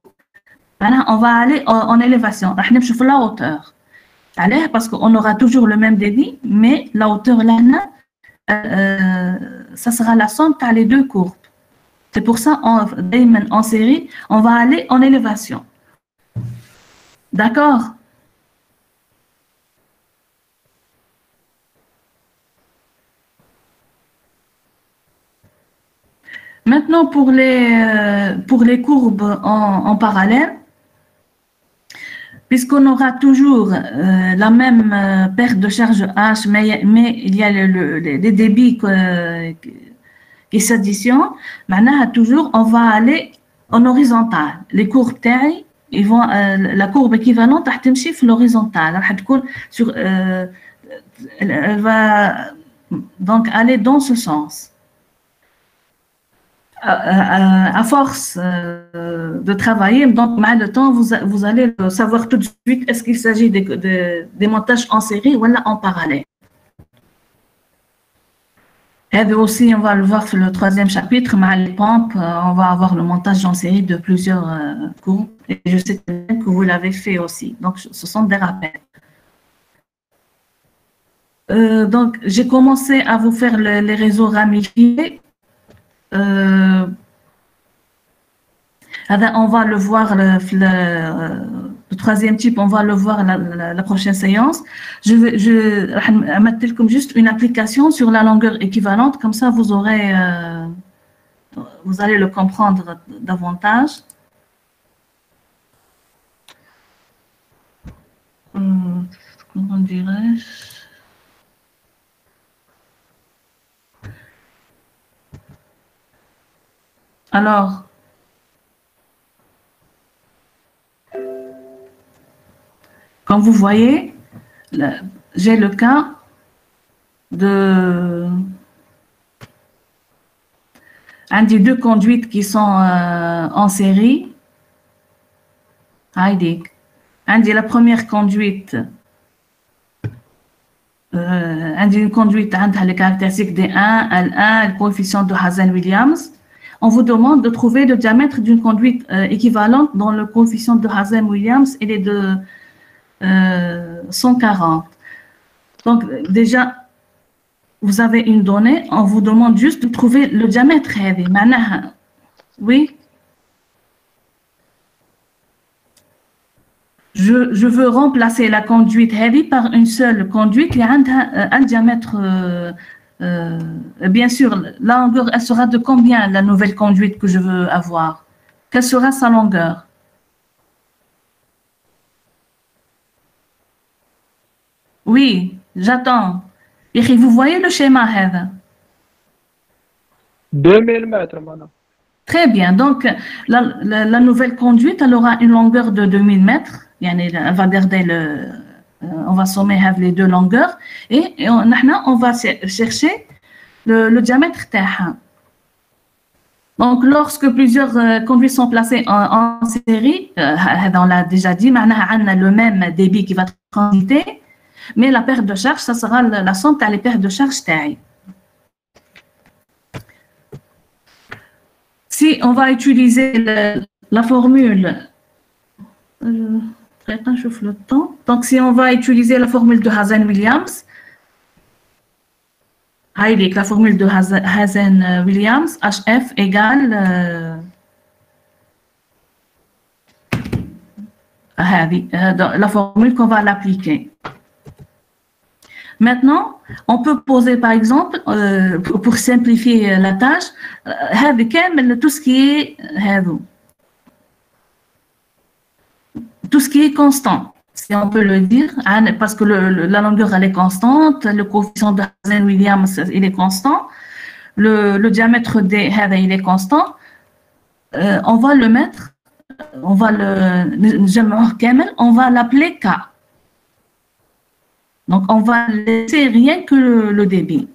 Voilà, on va aller en élévation. On va voir la hauteur. Parce qu'on aura toujours le même débit, mais la hauteur là, ça sera la somme par les deux courbes. C'est pour ça, en série, on va aller en élévation. D'accord? Maintenant, pour les courbes en parallèle, puisqu'on aura toujours la même perte de charge H, mais il y a les débits qui s'additionnent, maintenant, toujours, on va aller en horizontal. Les courbes taille, la courbe équivalente va تمشي في l'horizontale. Elle va donc aller dans ce sens. À force de travailler, donc, le temps, vous allez savoir tout de suite est-ce qu'il s'agit des montages en série ou en parallèle. Et aussi, on va le voir sur le 3e chapitre, les pompes, on va avoir le montage en série de plusieurs courbes. Et je sais que vous l'avez fait aussi. Donc, ce sont des rappels. Donc, j'ai commencé à vous faire les réseaux ramifiés. On va le voir, le 3e type, on va le voir la prochaine séance. Je vais mettre juste une application sur la longueur équivalente, comme ça vous allez le comprendre davantage. dirais-je? Alors, comme vous voyez, j'ai le cas de un des deux conduites qui sont en série. Heidi. La première conduite, une conduite a les caractéristiques des 1, L1, le coefficient de Hazen-Williams. On vous demande de trouver le diamètre d'une conduite équivalente dont le coefficient de Hazen-Williams il est de 140. Donc déjà, vous avez une donnée, on vous demande juste de trouver le diamètre. Oui. Je veux remplacer la conduite heavy par une seule conduite qui a un diamètre. Bien sûr, la longueur, elle sera de combien la nouvelle conduite que je veux avoir? Quelle sera sa longueur? Oui, j'attends. Et vous voyez le schéma, Heather? 2000 mètres, madame. Très bien. Donc, la nouvelle conduite, elle aura une longueur de 2000 mètres. Elle va garder on va sommer les deux longueurs. Et on va chercher le diamètre TH. Donc, lorsque plusieurs conduites sont placées en série, on l'a déjà dit, on a le même débit qui va transiter. Mais la perte de charge, ça sera la somme des pertes de charge taille. Si on va utiliser la formule, je chauffe le temps. Donc, si on va utiliser la formule de Hazen-Williams, la formule de Hazen-Williams, HF égale la formule qu'on va l'appliquer. Maintenant, on peut poser, par exemple, pour simplifier la tâche, tout ce qui est constant, si on peut le dire, parce que la longueur elle est constante, le coefficient de Hazen-Williams il est constant, le diamètre des il est constant, on va le mettre, on va l'appeler K. Donc, on va laisser rien que le débit.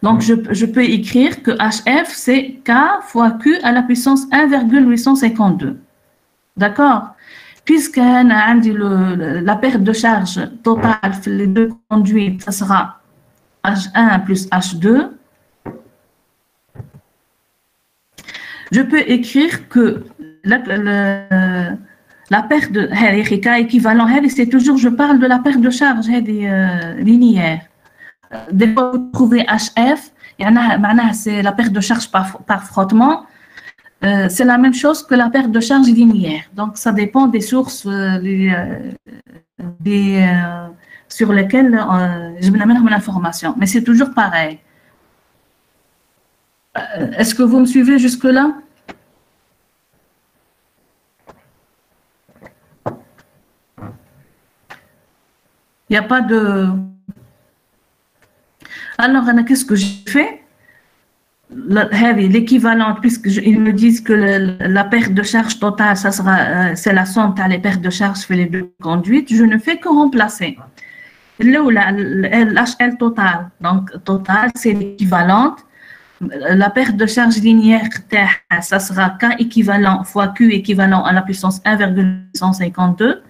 Donc, je peux écrire que HF, c'est K fois Q à la puissance 1,852. D'accord? Puisque la perte de charge totale, les deux conduites, ça sera H1 plus H2. Je peux écrire que la perte de K équivalent, c'est toujours, je parle de la perte de charge linéaire. Des fois, vous trouvez HF, c'est la perte de charge par frottement. C'est la même chose que la perte de charge linéaire. Donc, ça dépend des sources sur lesquelles je vais mettre mon information. Mais c'est toujours pareil. Est-ce que vous me suivez jusque-là? Il n'y a pas de... Alors, qu'est-ce que j'ai fait? L'équivalent, puisqu'ils me disent que la perte de charge totale, c'est la somme des pertes de charge fait les deux conduites, je ne fais que remplacer. LHL total, donc total, c'est l'équivalente. La perte de charge linéaire, ça sera K équivalent fois Q équivalent à la puissance 1,152.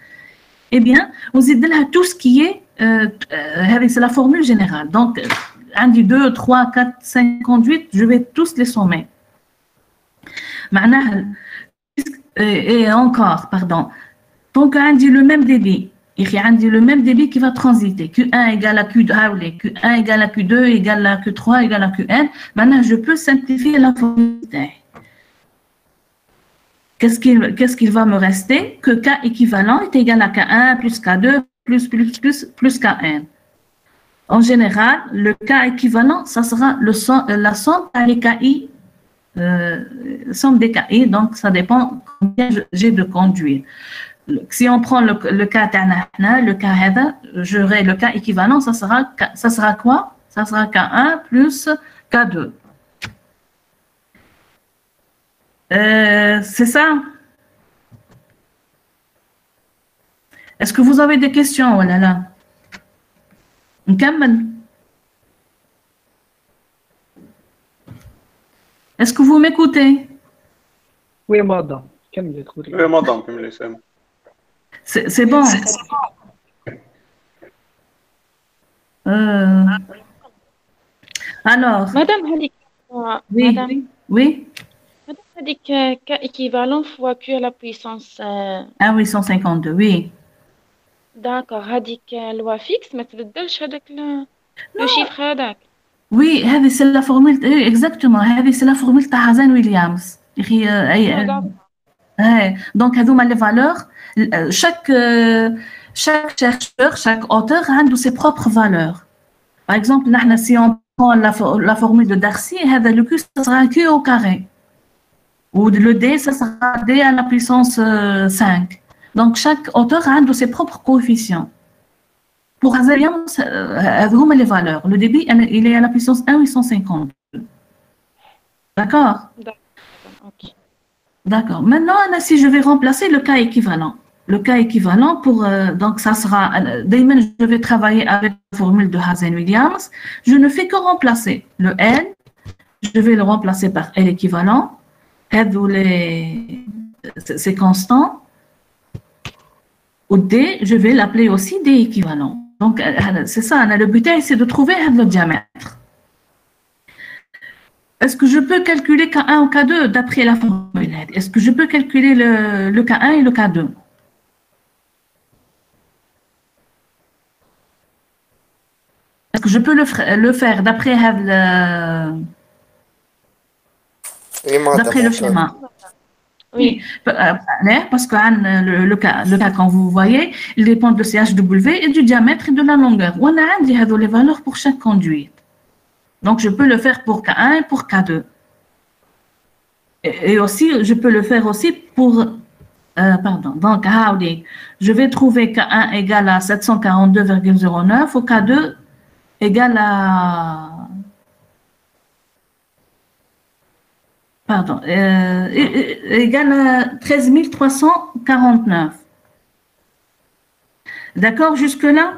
Eh bien, on dit tout ce qui est, c'est la formule générale. Donc, 1, 2, 3, 4, 5 conduites, je vais tous les sommer. Et encore, pardon. Donc, on dit le même débit. Il y a le même débit qui va transiter. Q1 égale à Q2, Q1 égale à Q2 égale à Q3 égale à Qn. Maintenant, je peux simplifier la formule. Qu'est-ce qu'il va me rester? Que K équivalent est égal à K1 plus K2 plus Kn. En général, le K équivalent, ça sera la somme des KI, somme des KI, donc ça dépend combien j'ai de conduire. si on prend le cas le cas هذا, j'aurai le cas équivalent, ça sera quoi? Ça sera K1 plus K2. C'est ça? Est-ce que vous avez des questions? Oh là là. نكمل. Est-ce que vous m'écoutez? Oui, madame. Oui, madame, comme les sème. C'est bon. Alors. Madame Hadik. Oui. Madame. Oui. Madame Hadik, K équivalent fois Q à la puissance. 1,852, oui. D'accord. Hadik, loi fixe, mais tu تبدلش هذاك le chiffre هذاك. Oui, c'est la formule, exactement. C'est la formule de Hazen-Williams. Donc, les valeurs, chaque chercheur, chaque auteur a ses propres valeurs. Par exemple, si on prend la formule de Darcy, le Q, ça sera un Q au carré. Ou le D, ça sera D à la puissance 5. Donc, chaque auteur a ses propres coefficients. Pour Hazen-Williams, les valeurs. Le débit, il est à la puissance 1,850. D'accord? Ok. D'accord. Maintenant, si je vais remplacer le cas équivalent. Le cas équivalent, donc ça sera, je vais travailler avec la formule de Hazen-Williams. Je ne fais que remplacer le L, je vais le remplacer par L équivalent. C'est constant. Au D, je vais l'appeler aussi D équivalent. Donc, c'est ça, le but, c'est de trouver le diamètre. Est-ce que je peux calculer K1 ou K2 d'après la formule? Est-ce que je peux calculer le K1 et le K2? Est-ce que je peux le faire d'après le schéma? Oui, parce que le cas, quand vous voyez, il dépend de CHW et du diamètre et de la longueur. On a les valeurs pour chaque conduite. Donc, je peux le faire pour K1 et pour K2. Et aussi, je peux le faire aussi pour... pardon. Donc, je vais trouver K1 égale à 742,09 ou K2 égale à... Pardon. Égale à 13 349. D'accord jusque-là?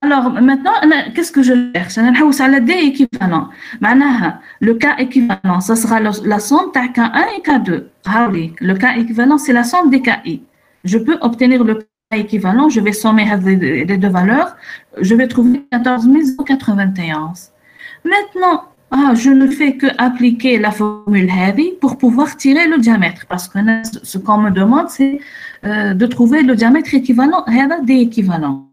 Alors, maintenant, qu'est-ce que je cherche? Je vais D équivalent. Le cas équivalent, ça sera la somme de K1 et K2. Le cas équivalent, c'est la somme des KI. Je peux obtenir le cas équivalent, je vais sommer les deux valeurs, je vais trouver 14 091. Maintenant, je ne fais que appliquer la formule heavy pour pouvoir tirer le diamètre. Parce que ce qu'on me demande, c'est de trouver le diamètre équivalent, D équivalent.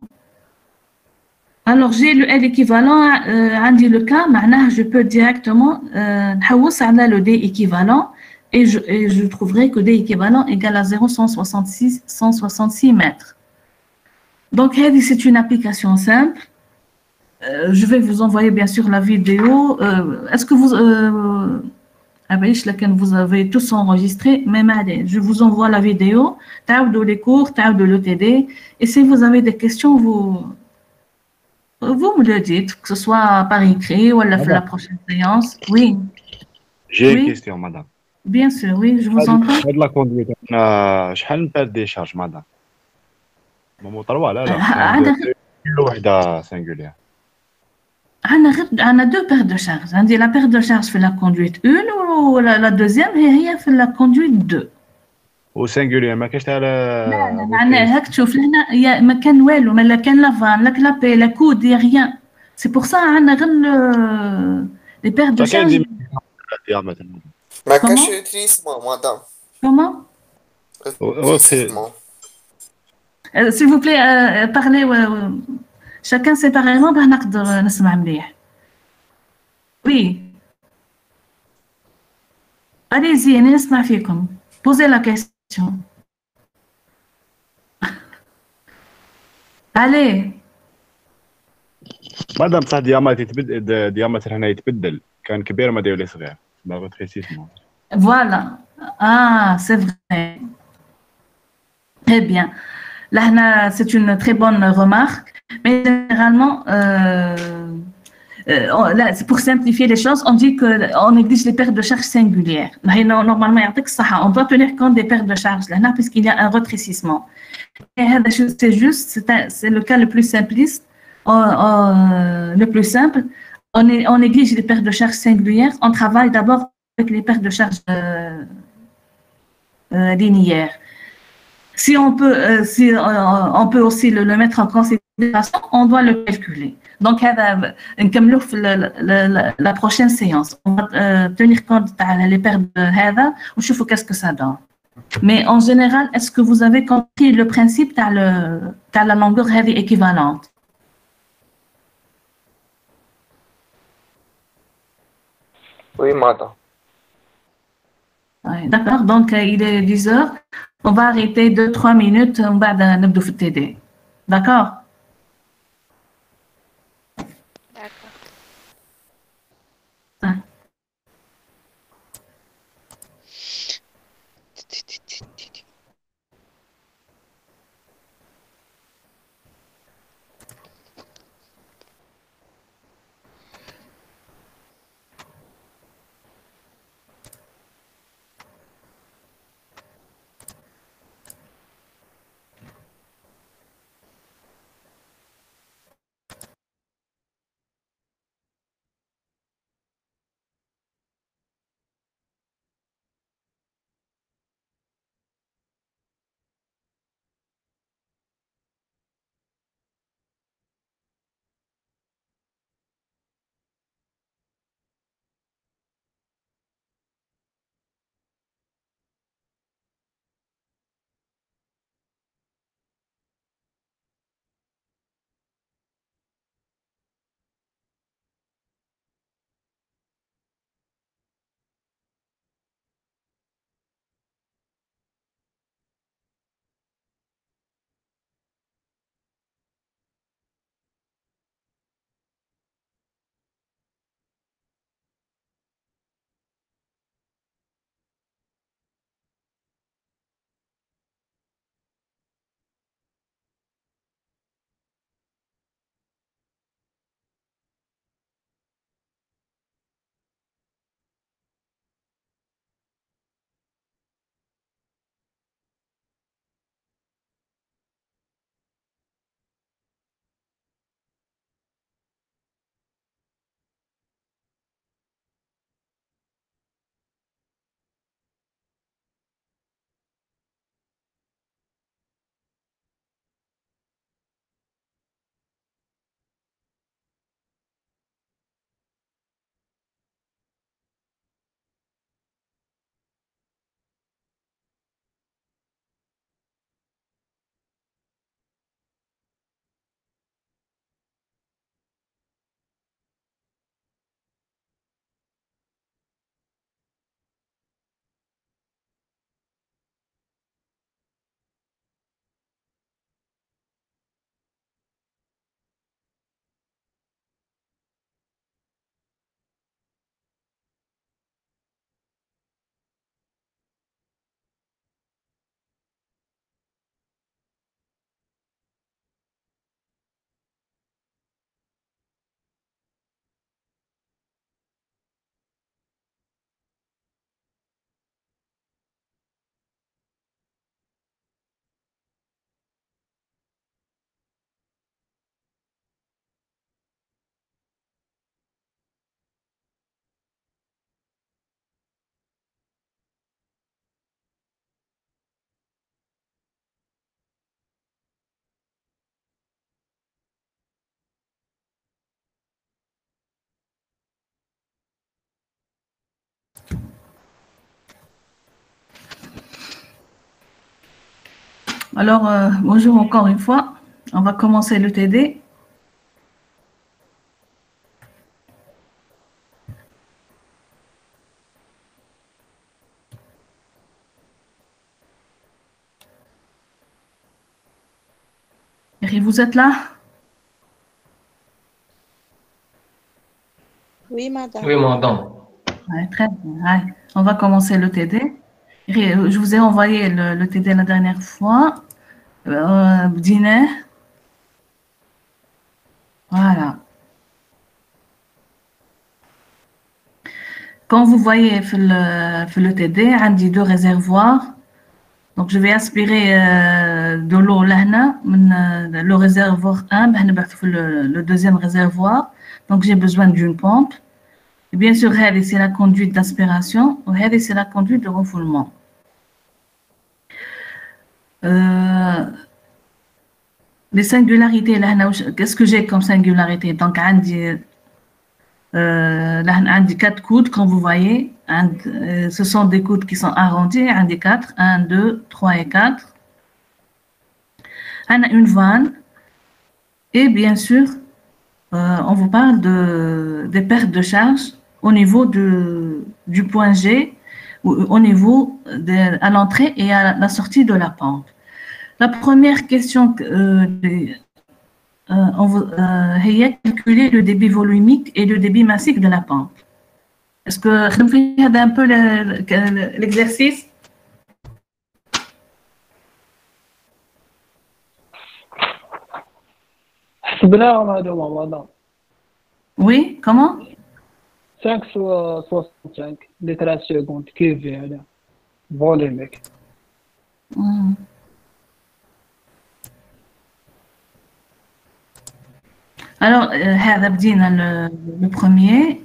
Alors, j'ai le L équivalent, le cas, je peux directement le D équivalent et je trouverai que D équivalent égale à 0,166 mètres. Donc, c'est une application simple. Je vais vous envoyer bien sûr la vidéo. Est-ce que vous avez tous enregistré? Même je vous envoie la vidéo, de les cours, de l'ETD. Et si vous avez des questions, vous me le dites, que ce soit par écrit ou à la prochaine séance. Oui. J'ai une question, madame. Bien sûr, oui, je vous entends. La conduite. شحال من بال ديشارج مدام؟ موطر لا كل وحده سانجولير. عندنا deux paires de charges. عندي la paire de charges في la conduite 1 ou la deuxième هي في la conduite 2. وسانجولير ما كاينش تاع معناها هاك تشوف هنا ما كان والو، ما كان لا فان لا كلابي لا كود يا ريان. سي بور سا عندنا غير لي بير دو شارج. ما كاينش تريسمون مدام. كومون؟ s'il vous plaît parlez chacun séparément باش نقدر نسمع مليح. Oui. Allez-y, أنا نسمع فيكم. Posez la question. Allez. مادام صح ديامتر هنا يتبدل كان كبير ما داير لي صغير باغي تريسيسمون. Voilà. Ah, c'est vrai. Très bien. Là, c'est une très bonne remarque. Mais généralement, là, pour simplifier les choses, on dit qu'on néglige les pertes de charge singulières. Normalement, on doit tenir compte des pertes de charge là, puisqu'il y a un rétrécissement. C'est juste, c'est le cas le plus simpliste, le plus simple. On néglige les pertes de charge singulières. On travaille d'abord avec les pertes de charge linéaires. Si on peut aussi le mettre en considération, on doit le calculer. Donc, comme la prochaine séance, on va tenir compte des pertes de هذا ونشوفوا qu'est-ce que ça donne. Mais en général, est-ce que vous avez compris le principe de la longueur heavy équivalente? Oui, madame. D'accord, donc il est 10 heures. On va arrêter 2-3 minutes. On va نبدو في الTD. D'accord? D'accord. Alors, bonjour encore une fois. On va commencer le TD. Et vous êtes là? Oui, madame. Oui, madame. Ouais, très bien. Ouais. On va commencer le TD. Je vous ai envoyé le TD la dernière fois. Dîner. Voilà. Quand vous voyez le TD, on dit deux réservoirs. Donc, je vais aspirer de l'eau là, le réservoir 1, le deuxième réservoir. Donc, j'ai besoin d'une pompe. Et bien sûr, c'est la conduite d'aspiration et c'est la conduite de refoulement. Les singularités, qu'est-ce que j'ai comme singularité? Donc, on dit 4 coudes, comme vous voyez. Ce sont des coudes qui sont arrondis, on dit 4, 1, 2, 3 et 4. On a une vanne. Et bien sûr, on vous parle des pertes de charge au niveau du point G, au niveau à l'entrée et à la sortie de la pompe. La première question, on va calculer le débit volumique et le débit massique de la pompe. Est-ce que vous faites un peu l'exercice? Oui, comment? 5,65 litres à seconde, QV, volumique. Alors, le premier.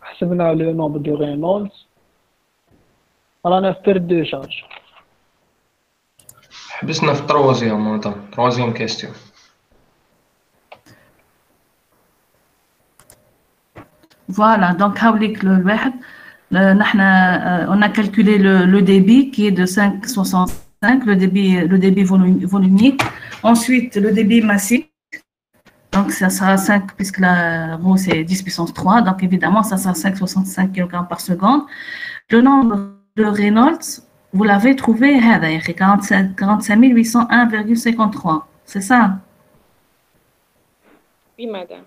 حسبنا le nombre de Reynolds. رانا في perte de charge. حبسنا في troisième question. Voilà, donc on a calculé le débit qui est de 5,65, le débit volumique. Ensuite, le débit massique. Donc, ça sera 5, puisque la rho, c'est 10 puissance 3. Donc, évidemment, ça sera 5,65 kg par seconde. Le nombre de Reynolds, vous l'avez trouvé, 45 801,53. C'est ça? Oui, madame.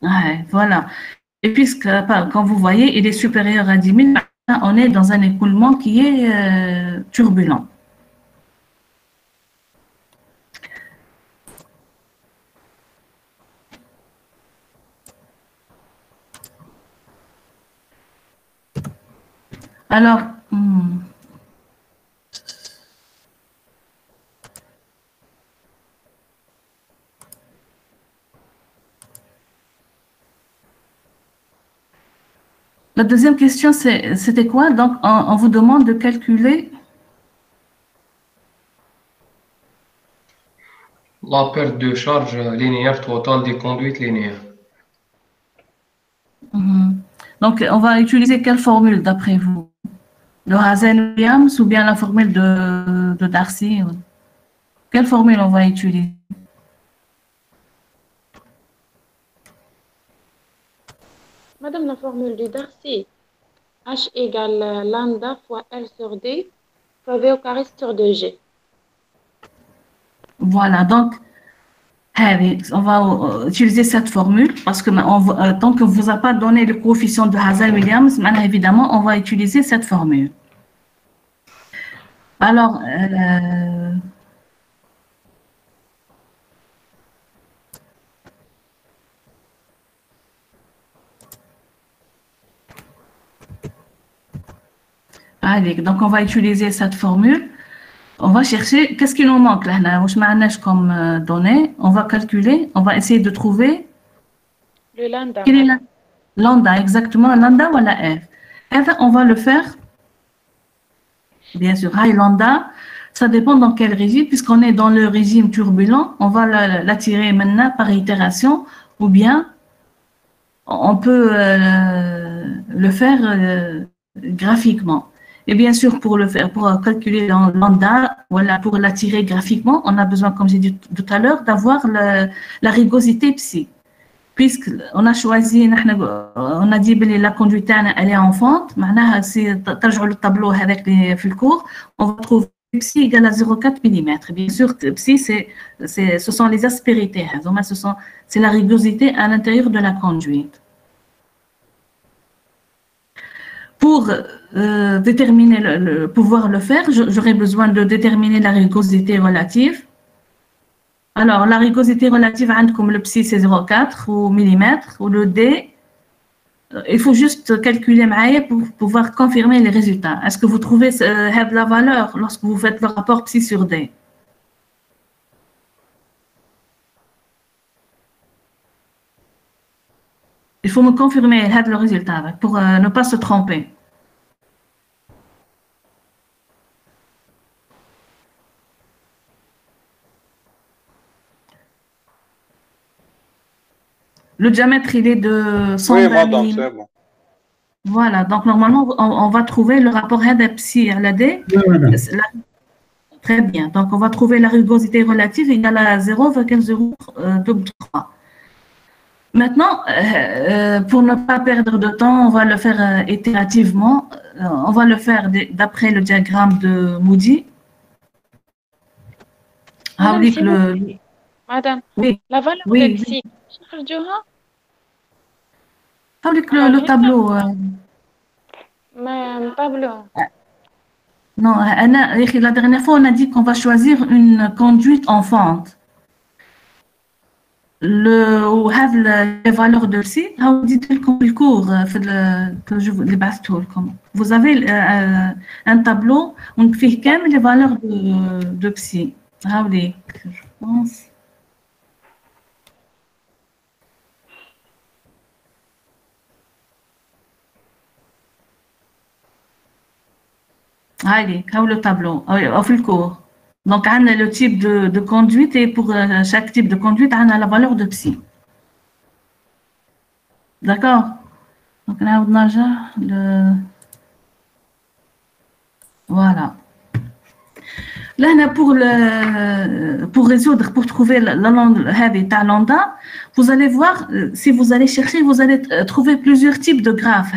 Ouais, voilà. Et puisque, quand vous voyez, il est supérieur à 10 000, on est dans un écoulement qui est turbulent. Alors, la deuxième question, c'était quoi? Donc, on vous demande de calculer La perte de charge linéaire totale des conduites linéaires. Donc, on va utiliser quelle formule d'après vous? Le Hazen-Williams ou bien la formule de Darcy? Quelle formule on va utiliser? Madame, la formule de Darcy, H égale lambda fois L sur D fois V au carré sur 2G. Voilà, donc, on va utiliser cette formule parce que tant qu'on ne vous a pas donné le coefficient de Hazen-Williams, évidemment, on va utiliser cette formule. Alors, allez, donc on va utiliser cette formule. On va chercher, qu'est-ce qui nous manque là? Comme données, on va calculer, on va essayer de trouver. Le lambda. Quel est lambda, exactement, lambda ou la F. On va le faire, bien sûr, high lambda, ça dépend dans quel régime, puisqu'on est dans le régime turbulent, on va l'attirer maintenant par itération, ou bien on peut le faire graphiquement. Et bien sûr, pour calculer lambda, voilà, pour l'attirer graphiquement, on a besoin, comme j'ai dit tout à l'heure, d'avoir la rugosité psi. Puisqu'on a choisi, on a dit que la conduite elle est en fente, si tu le tableau avec le cours, on va trouver psi égale à 0,4 mm. Bien sûr, psi, ce sont les aspérités, c'est la rugosité à l'intérieur de la conduite. pour déterminer pouvoir le faire, j'aurais besoin de déterminer la rugosité relative. Alors, la rugosité relative, comme le psi, c'est 0,4 ou millimètres, ou le D. Il faut juste calculer pour pouvoir confirmer les résultats. Est-ce que vous trouvez la valeur lorsque vous faites le rapport psi sur D? Il faut me confirmer le résultat pour ne pas se tromper. Le diamètre, il est de 120 Oui, madame, c'est bon. Voilà, donc normalement, on va trouver le rapport psi à la D. Très bien, donc on va trouver la rugosité relative égale à 0,023. Maintenant, pour ne pas perdre de temps, on va le faire itérativement. On va le faire d'après le diagramme de Moody. Madame, oui. La valeur de psi, avec le tableau. tableau. Non, la dernière fois, on a dit qu'on va choisir une conduite en fente. Les valeurs de psi, le cours que je vous vous avez un tableau où on fait les valeurs de psi. Je pense. Allez, le tableau, au fil cours. Donc, on a le type de conduite et pour chaque type de conduite, on a la valeur de psi. D'accord? Donc, on a Voilà. Là, pour résoudre, pour trouver la lambda, vous allez voir, si vous allez chercher, vous allez trouver plusieurs types de graphes.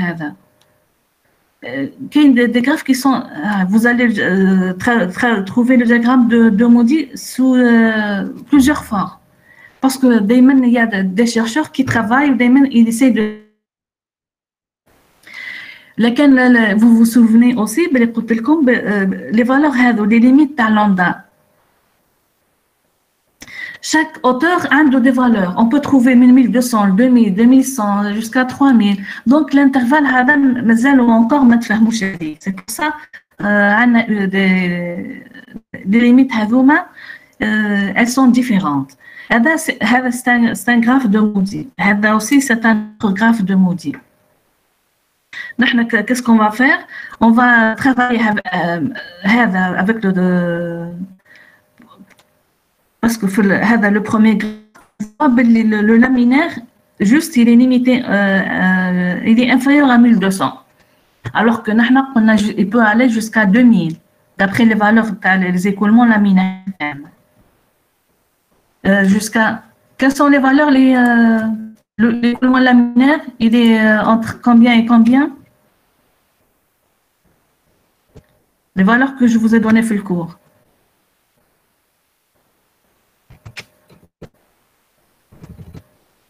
Des graphes qui sont, vous allez trouver le diagramme de Moody sous plusieurs formes. Parce que il y a des chercheurs qui travaillent, ils essayent de. Vous vous souvenez aussi, les valeurs, les limites de lambda. Chaque auteur a des valeurs. On peut trouver 1200, 2000, 2100 jusqu'à 3000. Donc l'intervalle, encore c'est pour ça les limites, elles sont différentes. C'est un graphe de Moody. Aussi, c'est un graphe de Moody. Qu'est-ce qu'on va faire? On va travailler avec parce que le premier graphe, le laminaire, juste, il est limité, il est inférieur à 1200. Alors que il peut aller jusqu'à 2000, d'après les valeurs, les écoulements laminaires. Quelles sont les valeurs? L'écoulement laminaire, il est entre combien et combien? Les valeurs que je vous ai données sur le cours.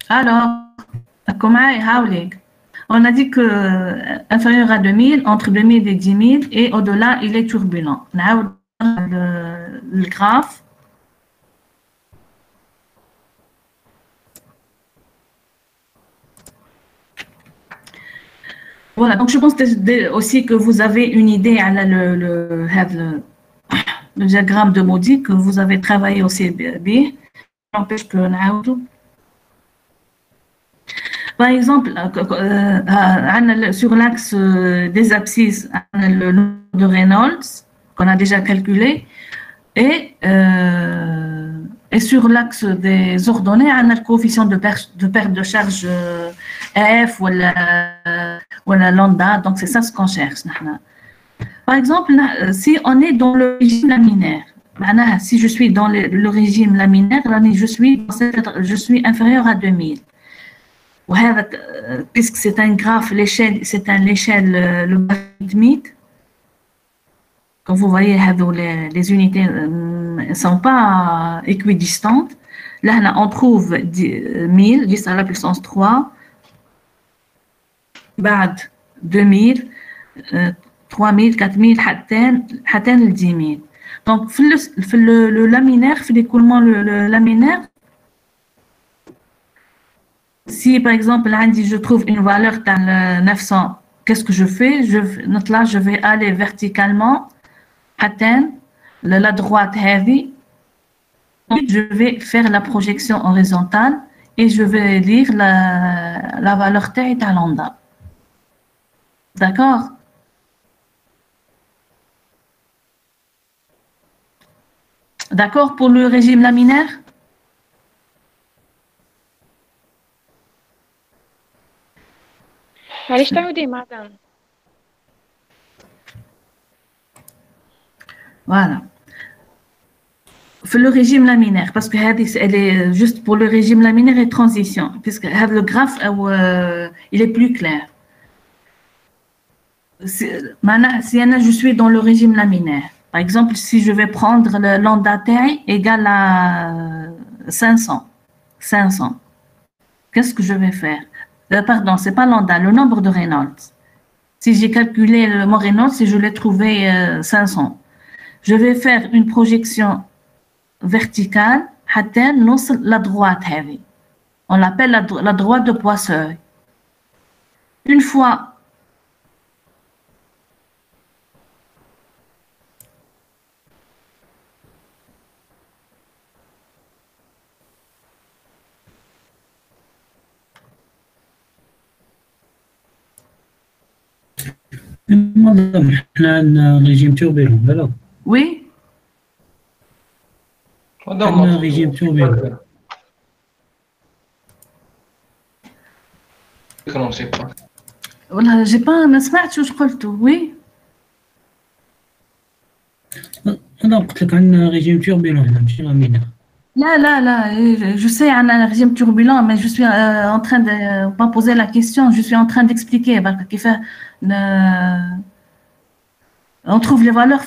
Alors, on a dit que inférieur à 2000, entre 2000 et 10 000, et au-delà, il est turbulent. Le graphe. Voilà, donc je pense aussi que vous avez une idée à le diagramme de Moody, que vous avez travaillé aussi bien. N'empêche que par exemple, sur l'axe des abscisses, le nombre de Reynolds, qu'on a déjà calculé, et sur l'axe des ordonnées, on a le coefficient de perte de charge F ou la lambda, donc c'est ça ce qu'on cherche. Par exemple, si on est dans le régime laminaire, si je suis dans le régime laminaire, je suis inférieur à 2000. Puisque c'est un graphe, c'est l'échelle logarithmique. Comme vous voyez, les unités ne sont pas équidistantes. Là, on trouve 1000, 10 à la puissance 3, 2000, 3000 4000 حتى ل 10000. Donc في le laminaire في l'écoulement le laminaire, si par exemple je trouve une valeur de 900, qu'est-ce que je fais? Je vais aller verticalement atteindre la droite heavy. Je vais faire la projection horizontale et je vais lire la valeur de lambda. D'accord? D'accord pour le régime laminaire? معليش تعودي مدام. Voilà. Le régime laminaire, parce que elle est juste pour le régime laminaire et transition, puisque le graphe il est plus clair. Maintenant, si je suis dans le régime laminaire, par exemple, si je vais prendre le lambda taille égal à 500, qu'est-ce que je vais faire? Pardon, c'est pas lambda, le nombre de Reynolds. Si j'ai calculé le mot Reynolds, si je l'ai trouvé 500, je vais faire une projection verticale حتى نوصل la droite heavy. On l'appelle la droite de Poisseuil. Une fois madame, احنا عندنا ريجيم توربيلون لا؟ Oui. عندنا ريجيم توربيلون. والله j'ai pas ما سمعتش واش قلتوا. Oui. أنا قلت لك عندنا ريجيم توربيلون هنا ماشي لامينير. Là, je sais un régime turbulent, mais je suis en train de pas poser la question, je suis en train d'expliquer. On trouve les valeurs,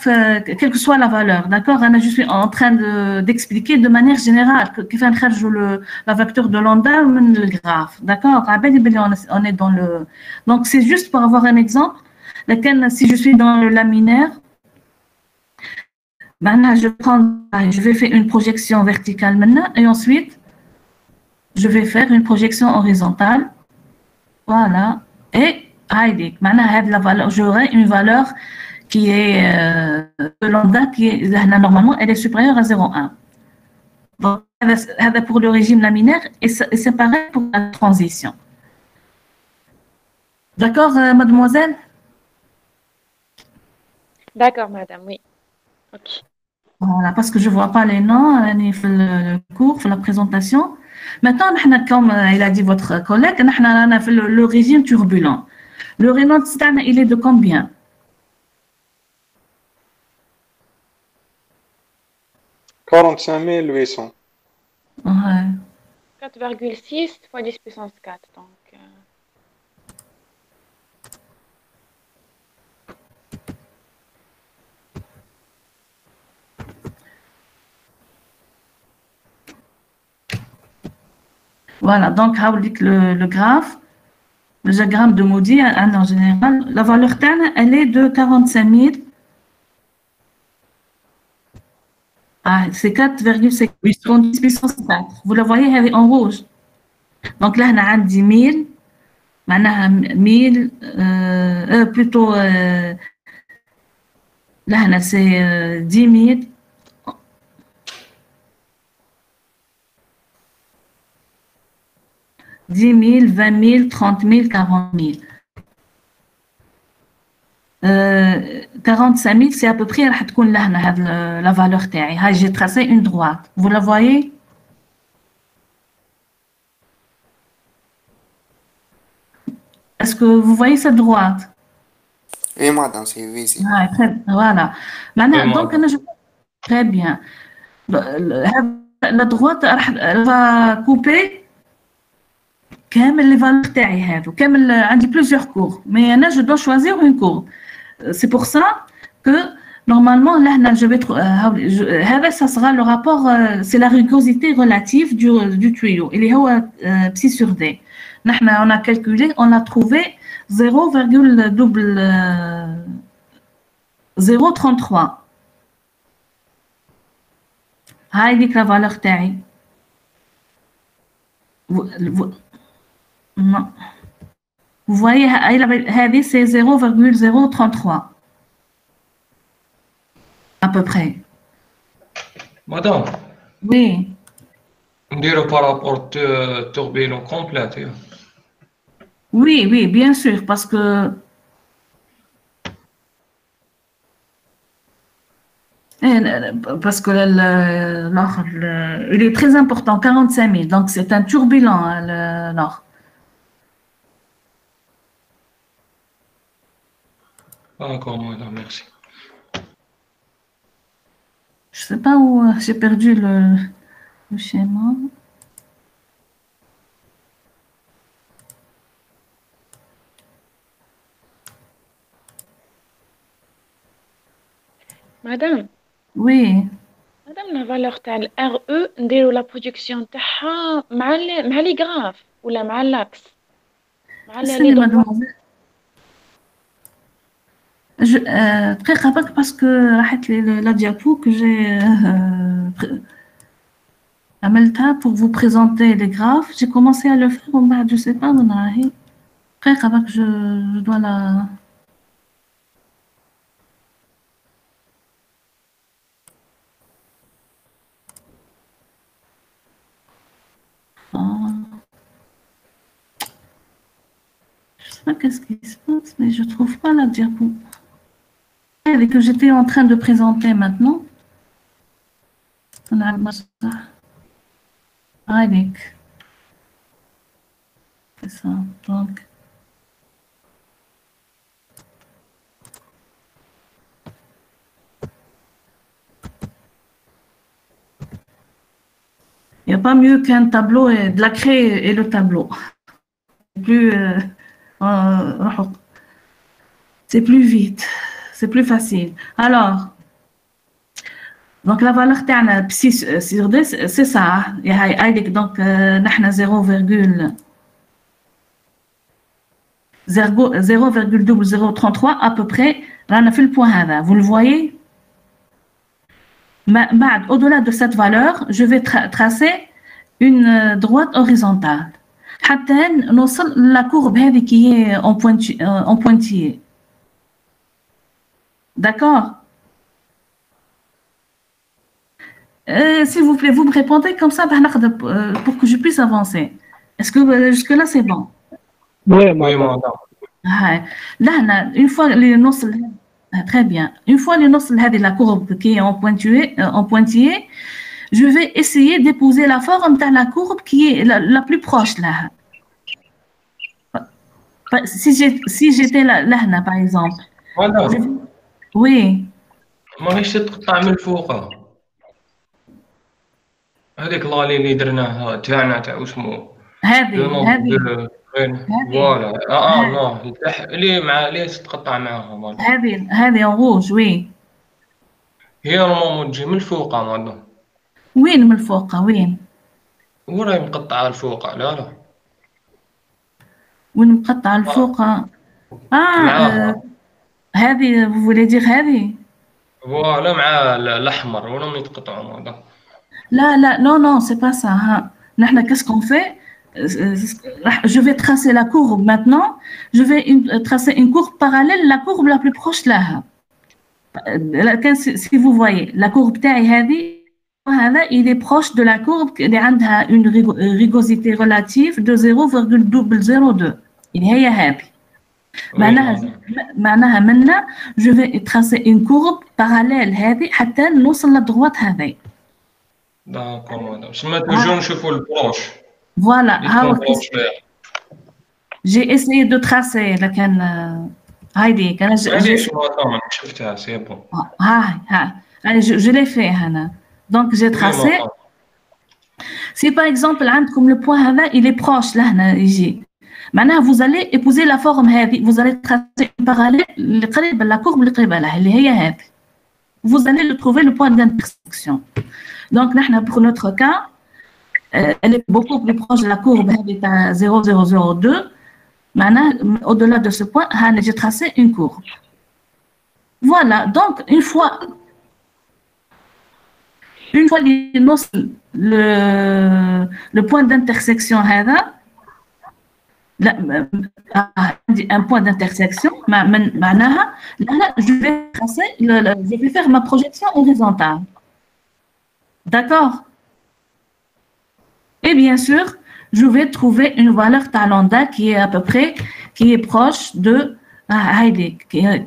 quelle que soit la valeur, d'accord? Je suis en train d'expliquer de manière générale qui fait la vecteur de lambda le graphe, d'accord? On est dans le. Donc c'est juste pour avoir un exemple. Si je suis dans le laminaire, maintenant je vais faire une projection verticale maintenant et ensuite je vais faire une projection horizontale. Voilà. Et maintenant j'aurai une valeur qui est lambda qui est normalement elle est supérieure à 0,1. Donc c'est pour le régime laminaire et c'est pareil pour la transition. D'accord, mademoiselle? D'accord, madame, oui. Ok. Voilà, parce que je ne vois pas les noms, le cours, la présentation. Maintenant, comme il a dit votre collègue, on a fait le régime turbulent. Le Reynolds, il est de combien? 45800. Ouais. 4,6 fois 10 puissance 4, donc. Voilà, donc le graphe, le diagramme de Moody, en général, la valeur terne, elle est de 45 000. Ah, c'est 4,5 puissance 4. Vous la voyez, elle est en rouge. Donc là, on a 10 000. Maintenant, 1000, plutôt, là, c'est 10 000. « 10 000, 20 000, 30 000, 40 000. 45 000, c'est à peu près la valeur تاعي. J'ai tracé une droite. Vous la voyez? Est-ce que vous voyez cette droite? Oui, madame, c'est visible. Voilà. Maintenant, donc, très bien. La droite, elle va couper كامل les valeurs تاعي هادو كامل عندي plusieurs cours mais أنا je dois choisir une cour. C'est pour ça que normalement là je vais ça sera le rapport c'est la rugosité relative du tuyau اللي هو psi sur D. On a calculé, on a trouvé 0,2 0,33. هاي la valeur تاعي. Vous voyez, c'est 0,033 à peu près. Madame. Oui. On dirait par rapport à turbine complète. Oui, oui, bien sûr, parce que il est très important, 45 000, donc c'est un turbulent, l'or. D'accord, madame, merci. Je ne sais pas où j'ai perdu le schéma. Madame. Oui. Madame, la valeur de RE, نديرو la projection تاعها مع les graphes ولا مع l'axe. C'est mademoiselle. Très rapide parce que la diapo que j'ai amelta pour vous présenter les graphes, j'ai commencé à le faire en bas, je sais pas, très rapide que je dois la. Je sais pas qu'est-ce qui se passe, mais je trouve pas la diapo. Et que j'étais en train de présenter maintenant. C'est ça, donc. Il n'y a pas mieux qu'un tableau et de la craie et le tableau. C'est plus vite, c'est plus facile. Alors, donc la valeur تاعنا 6 sur 10, c'est ça. Donc, نحن 0,0033 à peu près. رانا في البوint هذا. Vous le voyez? Au-delà de cette valeur, je vais tracer une droite horizontale. حتى نوصل la courbe هذه qui est en pointillé. D'accord? S'il vous plaît, vous me répondez comme ça pour que je puisse avancer. Est-ce que jusque-là c'est bon? Oui, madame. Là, une fois les نوصل très bien. Une fois les نوصل هذه la courbe qui est en pointillé, je vais essayer d'épouser la forme de la courbe qui est la plus proche là. Si j'étais là, par exemple. Oui. ماهيش تقطع من الفوق. هذيك لالي اللي درناها تاعنا تاع واسمو. هذه. فوالا. نو اللي مع اللي تقطع معاها. هذه روج وي. هي نورمالمون تجي من الفوق مانا. وين من الفوق وين؟ وراهي مقطعة الفوق لا. وين مقطعة الفوق؟ هذه vous voulez dire هذه؟ فوالا مع الأحمر وراهم يتقطعوا هذا. لا non c'est pas ça. نحن qu'est-ce qu'on fait? Je vais tracer la courbe maintenant. Je vais tracer une courbe parallèle, la courbe la plus proche là. Si vous voyez, la courbe تاعي هذا il est proche de la courbe qui a une rugosité relative de 0,002. هي هذه. معناها منا je vais tracer une courbe parallèle هذه حتى نوصل للدروات هذه. D'accord, madame. سما توجور نشوفوا البروش. Voilà. J'ai essayé de tracer لكن هايدي كان شفتها سي بون. je l'ai fait هنا. Donc j'ai tracé. Si par exemple عندكم le point هذا il est proche لهنا يجي. معناها vous allez épouser la forme هذه. Vous allez tracer une parallèle اللي قريبة la courbe اللي قريبة لها اللي هي هذه. Vous allez le trouver le point d'intersection. Donc نحن pour notre cas elle est beaucoup plus proche de la courbe هذه تاع 0,002. معناها au-delà de ce point j'ai tracé une courbe. Voilà, donc une fois le point d'intersection هذا لا عندي un point d'intersection معناها là je vais tracer je vais faire ma projection horizontale. D'accord? Et bien sûr, je vais trouver une valeur de lambda qui est à peu près qui est proche de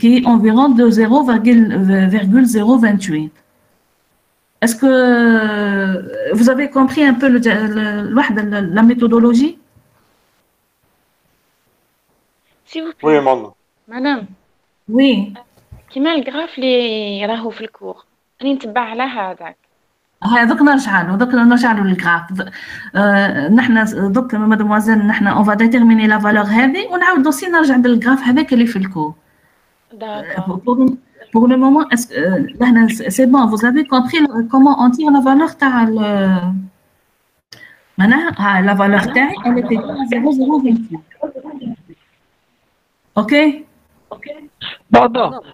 qui est environ de 0,028. Est-ce que vous avez compris un peu la méthodologie? S'il vous Oui, plaît. madame. Madame. Oui. كيما الجراف اللي راهو في الكور راني نتبع على هذاك. دوك نرجع له للجراف. نحن دوك مادموازيل نحن اون فا ديتيرميني لا فالور هذه ونعاود دوسي نرجع للجراف هذاك اللي في الكور. D'accord. Pour le moment, c'est bon, vous avez compris comment on tire la valeur معناها la valeur تاعي elle était à 0,028. OK.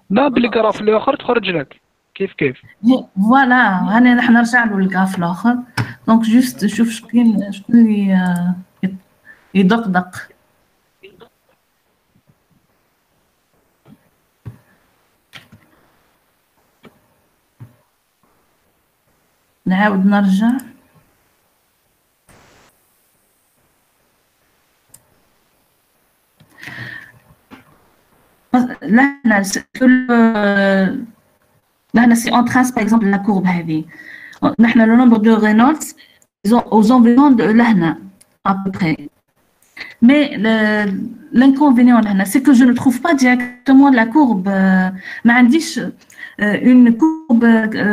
لا بالجراف الاخر تخرج لك كيف فوالا هاني نحن نرجع له الجراف الاخر دونك جوست شوف شكون اللي يدقدق. نعاود نرجع. Là, si on trace par exemple la courbe هذه نحن le nombre de Reynolds aux environs de là à peu près. Mais l'inconvénient là c'est que je ne trouve pas directement la courbe ما عنديش une courbe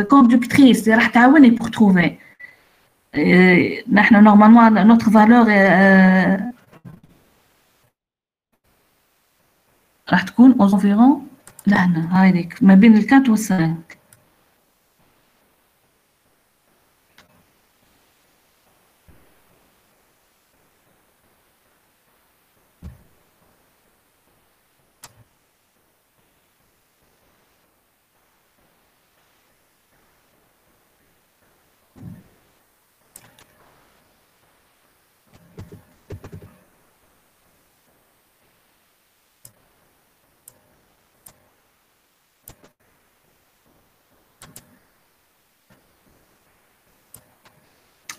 conductrice راح تعاوني pour trouver. نحن normalement notre valeur راح تكون aux environs لهنا هايديك ما بين ال 4 و 5.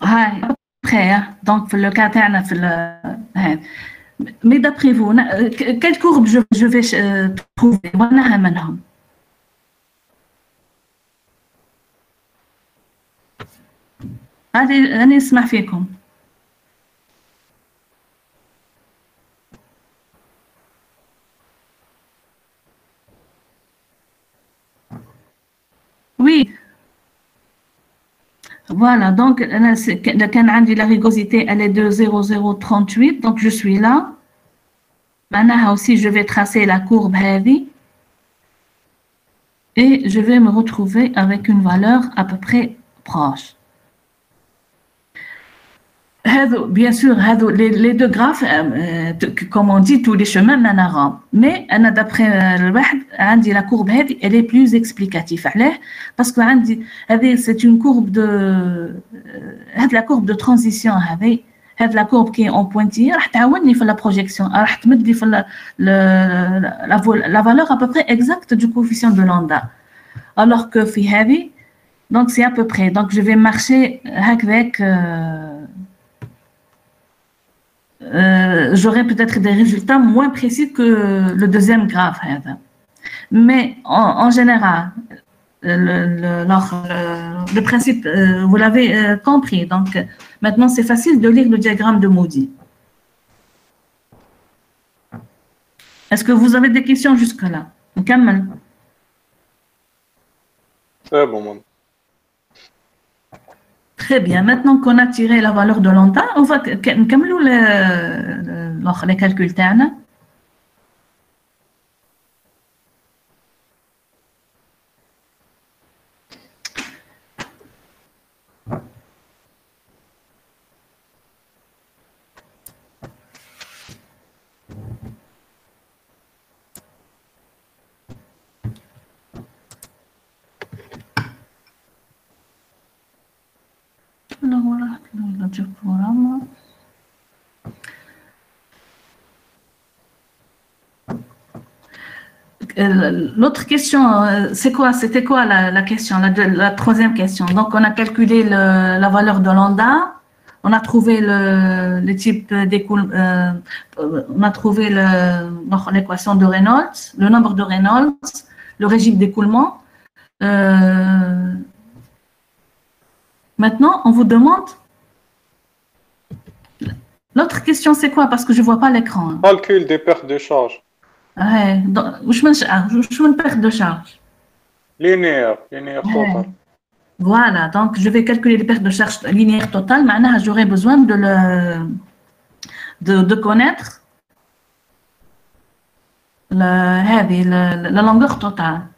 هاي après donc le cas تاعنا في هاي. Mais d'après vous quelle courbe je vais trouver وأنها منهم؟ هذه أنا أسمع فيكم. Oui. Voilà, donc كان عندي la rugosité elle est de 0,038 donc je suis là. معناها aussi je vais tracer la courbe هذه et je vais me retrouver avec une valeur à peu près proche. Bien sûr, les deux graphes, comme on dit, tous les chemins mènent à Rome. Mais d'après la courbe, elle est plus explicative. Parce que c'est une courbe la courbe de transition. La courbe qui est en pointillé, elle fait la projection. Elle fait la valeur à peu près exacte du coefficient de lambda. Alors que donc c'est à peu près. Donc je vais marcher avec j'aurai peut-être des résultats moins précis que le deuxième graphe. Mais en général, le principe, vous l'avez compris. Donc, maintenant, c'est facile de lire le diagramme de Moody. Est-ce que vous avez des questions jusque-là? Kamel. C'est bon, madame. Très bien. Maintenant qu'on a tiré la valeur de lambda, on va les calculs تاعنا. L'autre question, c'est quoi? C'était quoi la question, la troisième question? Donc, on a calculé la valeur de lambda, on a trouvé le type d'écoulement, on a trouvé l'équation de Reynolds, le nombre de Reynolds, le régime d'écoulement. Maintenant, on vous demande. L'autre question, c'est quoi? Parce que je ne vois pas l'écran. Calcul des pertes de charge. Je me perte de charge. Linéaire total. Voilà, donc je vais calculer les pertes de charge linéaires totales. Maintenant, j'aurai besoin de connaître la longueur totale.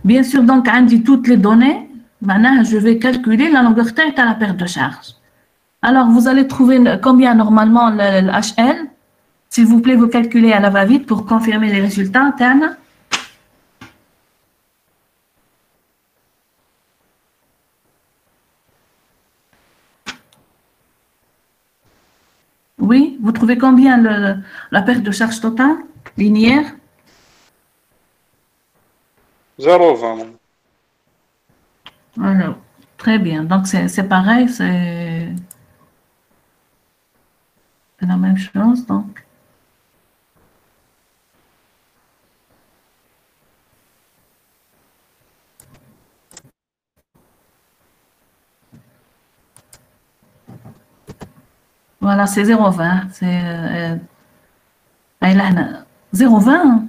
Bien sûr, donc, on dit toutes les données. Maintenant, je vais calculer la longueur totale à la perte de charge. Alors, vous allez trouver combien normalement le HL. S'il vous plaît, vous calculez à la va-vite pour confirmer les résultats internes. Oui, vous trouvez combien la perte de charge totale linéaire? 0,20. Voilà, très bien. Donc, c'est pareil, c'est la même chose. Donc. Voilà, c'est 0,20. C'est 0,20.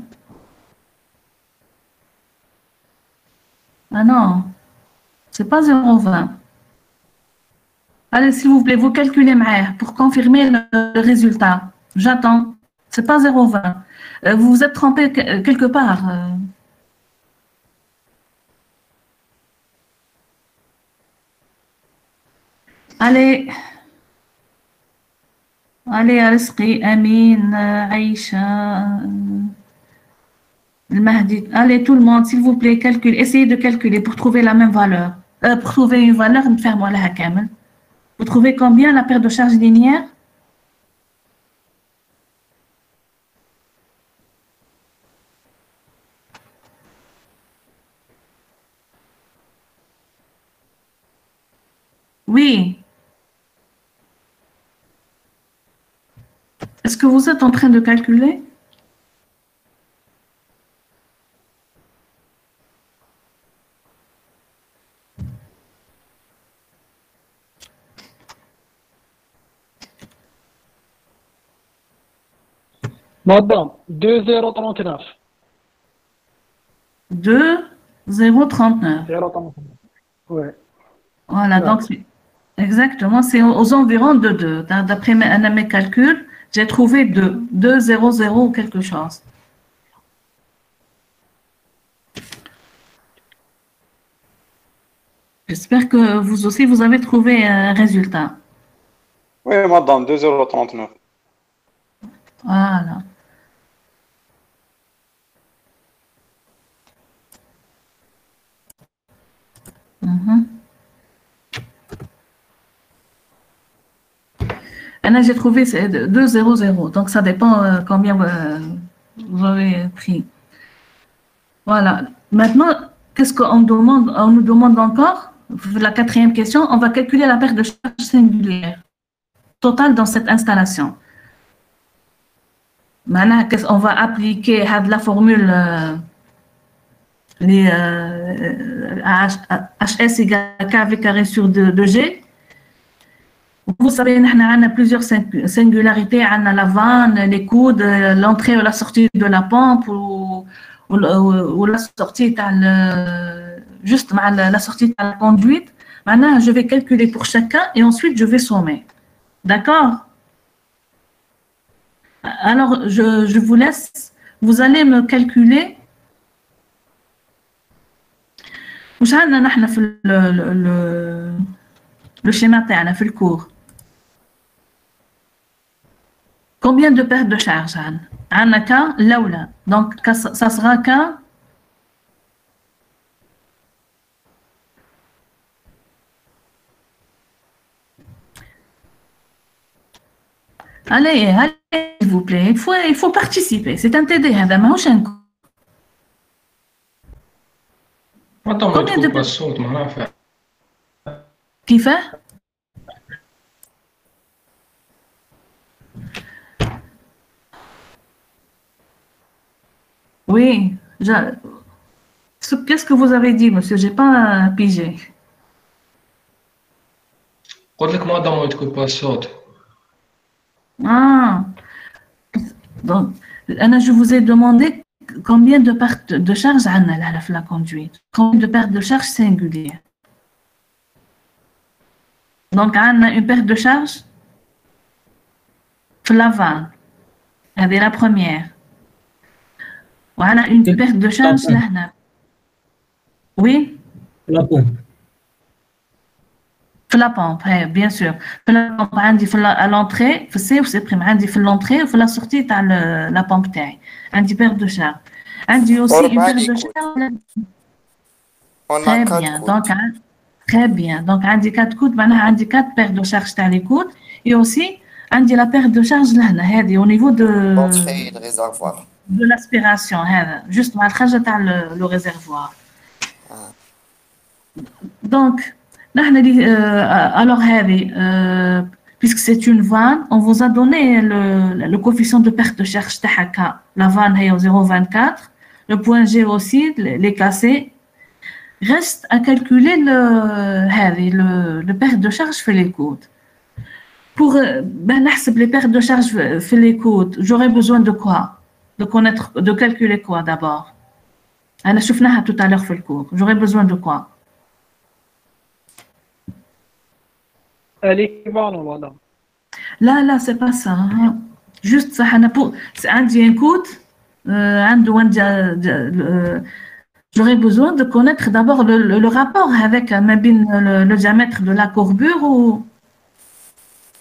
Ah non, c'est pas 0,20. Allez, s'il vous plaît, vous calculez pour confirmer le résultat. J'attends. C'est pas 0,20. Vous vous êtes trompé quelque part. Allez. Allez, Arisqi, Amine, Aïcha, Mahdi. Allez, tout le monde, s'il vous plaît, essayez de calculer pour trouver la même valeur. Pour trouver une valeur, faire-moi la kamel. Vous trouvez combien la perte de charge linéaire? Oui. Est-ce que vous êtes en train de calculer? Madame, 2,039. 2,039. 0,39. Oui. Voilà, donc exactement, c'est aux environs de 2. D'après mes calculs, j'ai trouvé 2,00 ou quelque chose. J'espère que vous aussi, vous avez trouvé un résultat. Oui, madame, 2,039. Voilà. Là, j'ai trouvé 2,00. Donc, ça dépend combien vous avez pris. Voilà. Maintenant, qu'est-ce qu'on demande? On nous demande encore, la quatrième question, on va calculer la perte de charge singulière totale dans cette installation. Maintenant, on va appliquer la formule HS égale KV carré sur 2G. Vous savez, nous avons plusieurs singularités. On a la vanne, les coudes, l'entrée ou la sortie de la pompe ou la sortie, juste la sortie de la conduite. Maintenant, je vais calculer pour chacun et ensuite je vais sommer. D'accord? Alors, je vous laisse. Vous allez me calculer. Où nous في le schéma تاعنا في الcours. Combien de pertes de charge عندنا K الأولى. Donc ça sera K Allez, s'il vous plaît, il faut participer. C'est un TD, هذا ماهوش un cours. ما تكون الصوت ما نافع. كيفاه؟ Oui, qu'est-ce que vous avez dit, monsieur? J'ai pas pigé. قلت لك مادام ما تكون الصوت. Ah, donc, Anna, je vous ai demandé combien de pertes de charge on a la conduite. Combien de pertes de charge singulières. Donc, on a une perte de charge sur la vanne. C'est la première. On a une perte de charge là. Oui? La pompe. La pompe, bien sûr. La pompe, à l'entrée, c'est prime. À l'entrée, ou la sortie, tu as la pompe. Une perte de charge. J'ai aussi une perte de charge. Très bien. Donc, très bien. Donc, j'ai 4 coudes. J'ai 4 pertes de charge dans les coudes. Et aussi, j'ai la perte de charge là, au niveau de l'aspiration. Juste le réservoir. Donc, alors, puisque c'est une vanne, on vous a donné le coefficient de perte de charge THK. La vanne est au 0,24. Le point G aussi, les cassés. Reste à calculer le perte de charge fait les coudes. Pour les pertes de charge fait les coudes, j'aurais besoin de quoi? De calculer quoi d'abord? On a vu tout à l'heure fait le cours. J'aurais besoin de quoi? L'équivalent, madame. Là, c'est pas ça. Juste ça, j'ai un coude. J'aurais besoin de connaître d'abord le rapport avec le diamètre de la courbure ou...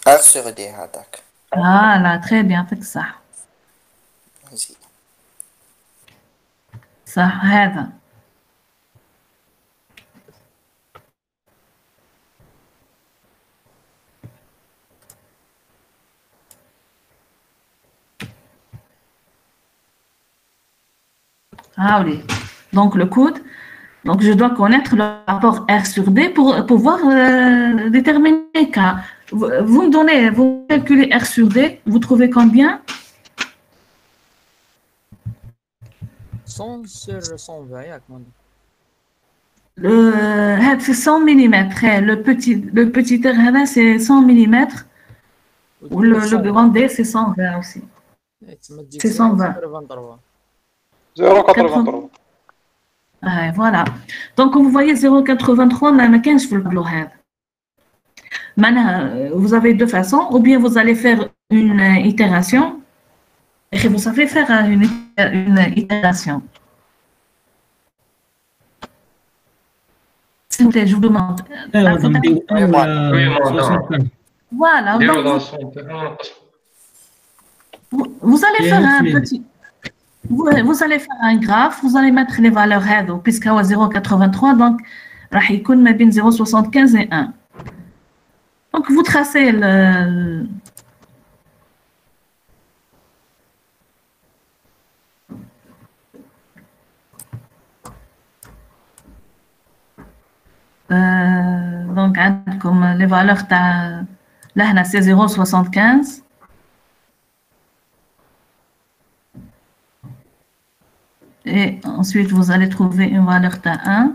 R sur D, هذاك. Ah là, très bien, c'est ça. Ça, هذا. Ah oui. Donc le coude. Donc je dois connaître le rapport R sur D pour pouvoir déterminer K. Vous me donnez, vous calculez R sur D, vous trouvez combien? 100 sur 120, c'est 100 mm. Le petit R, c'est 100 mm. Ou le grand D, c'est 120 aussi. C'est 120. 0,83. Voilà. Donc, vous voyez 0,83, mais je veux le maintenant, vous avez deux façons. Ou bien vous allez faire une itération. Et vous savez faire une itération. S'il vous plaît, je vous demande. Voilà. Vous allez faire un petit... Vous allez faire un graphe, vous allez mettre les valeurs puisqu'il y a 0,83, donc il y a 0,75 et 1. Donc vous tracez le... donc comme les valeurs, là c'est 0,75. Et ensuite, vous allez trouver une valeur de 1.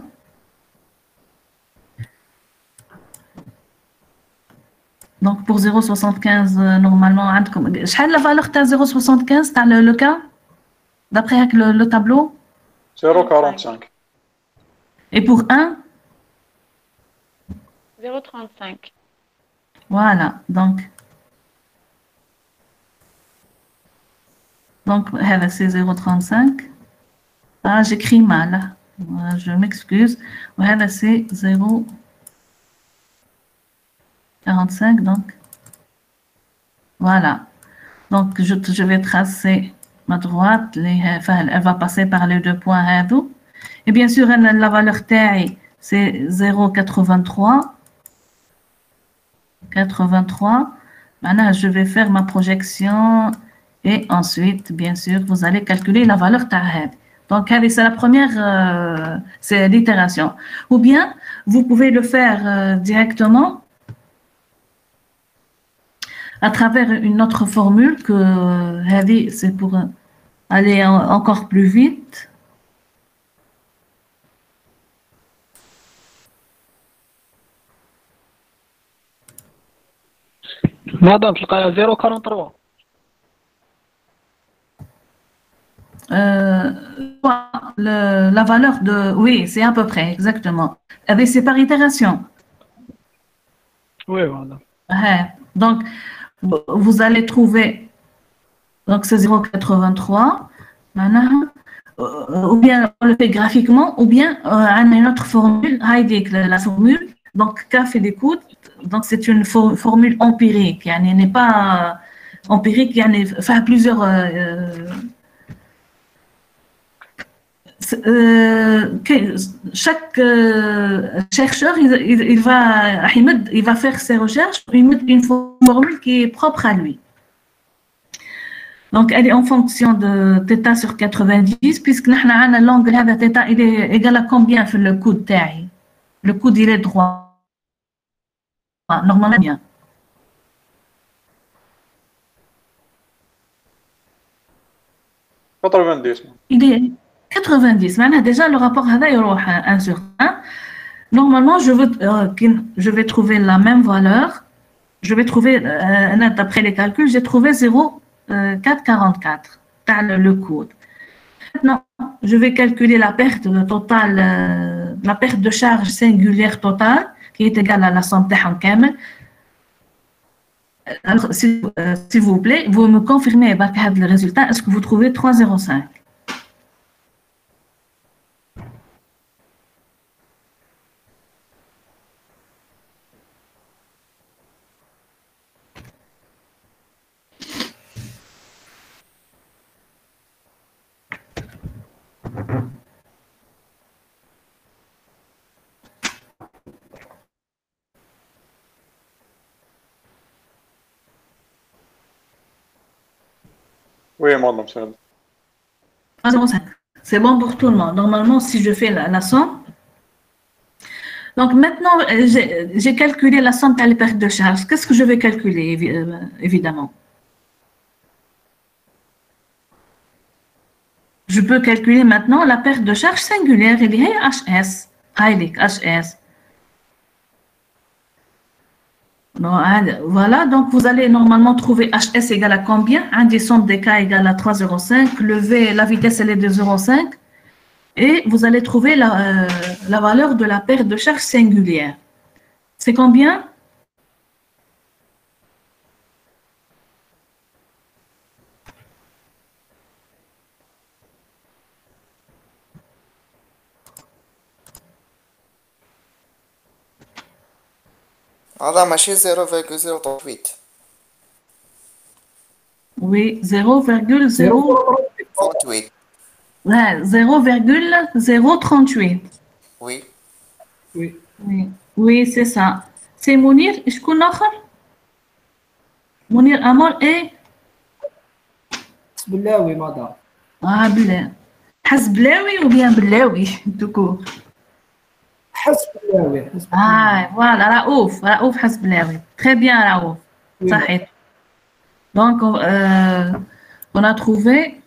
Donc, pour 0,75, normalement, quelle est la valeur de 0,75 dans le cas? D'après le tableau? 0,45. Et pour 1? 0,35. Voilà, donc c'est 0,35. Ah, j'écris mal. Je m'excuse. C'est 0,45. Donc, voilà. Donc, je vais tracer ma droite. Elle va passer par les deux points. Et bien sûr, la valeur taille, c'est 0,83. 83. Maintenant, je vais faire ma projection et ensuite, bien sûr, vous allez calculer la valeur TAHED. Donc, c'est la première, c'est l'itération. Ou bien, vous pouvez le faire directement à travers une autre formule que c'est pour aller encore plus vite. مادام تلقاها 0.43 la valeur de... Oui, c'est à peu près, exactement. C'est par itération. Oui, voilà. Donc, vous allez trouver... Donc, c'est 0,83. Maintenant, ou bien on le fait graphiquement, ou bien on a une autre formule, la formule, donc K fait des coups, donc c'est une formule empirique, elle n'est pas empirique, il fait plusieurs... chaque chercheur, il va faire ses recherches, il met une formule qui est propre à lui. Donc, elle est en fonction de θ sur 90, puisque l'angle de θ il est égal à combien sur le coude taille. Le coude, il est droit. Normalement, bien. Il est 90. Maintenant, déjà, le rapport est 1 sur 1. Normalement, je vais trouver la même valeur. Je vais trouver, d'après les calculs, j'ai trouvé 0,444 le coude. Maintenant, je vais calculer la perte totale, la perte de charge singulière totale, qui est égale à la somme de Hankamel. Alors, s'il vous plaît, vous me confirmez le résultat. Est-ce que vous trouvez 3,05? Oui, madame, c'est bon. 3,05. C'est bon pour tout le monde. Normalement, si je fais la somme, donc maintenant, j'ai calculé la somme de la perte de charge. Qu'est-ce que je vais calculer, évidemment? Je peux calculer maintenant la perte de charge singulière, il y a HS. HS. Voilà, donc vous allez normalement trouver HS égale à combien? Un des somme des K égale à 3,05. Le V, la vitesse, elle est de 0,5. Et vous allez trouver la valeur de la perte de charge singulière. C'est combien? هذا ماشي 0,038. Oui, 0,038. 0,038. Oui. Oui, c'est ça. C'est Mounir, je connais l'autre. Mounir Amol et Belaoui, madame. Ah, Belaoui. Belaoui ou bien Belaoui, tout court. Belaoui. Ah, voilà, Raouf Belaoui. Très bien, Raouf. Sahih. Donc, on a trouvé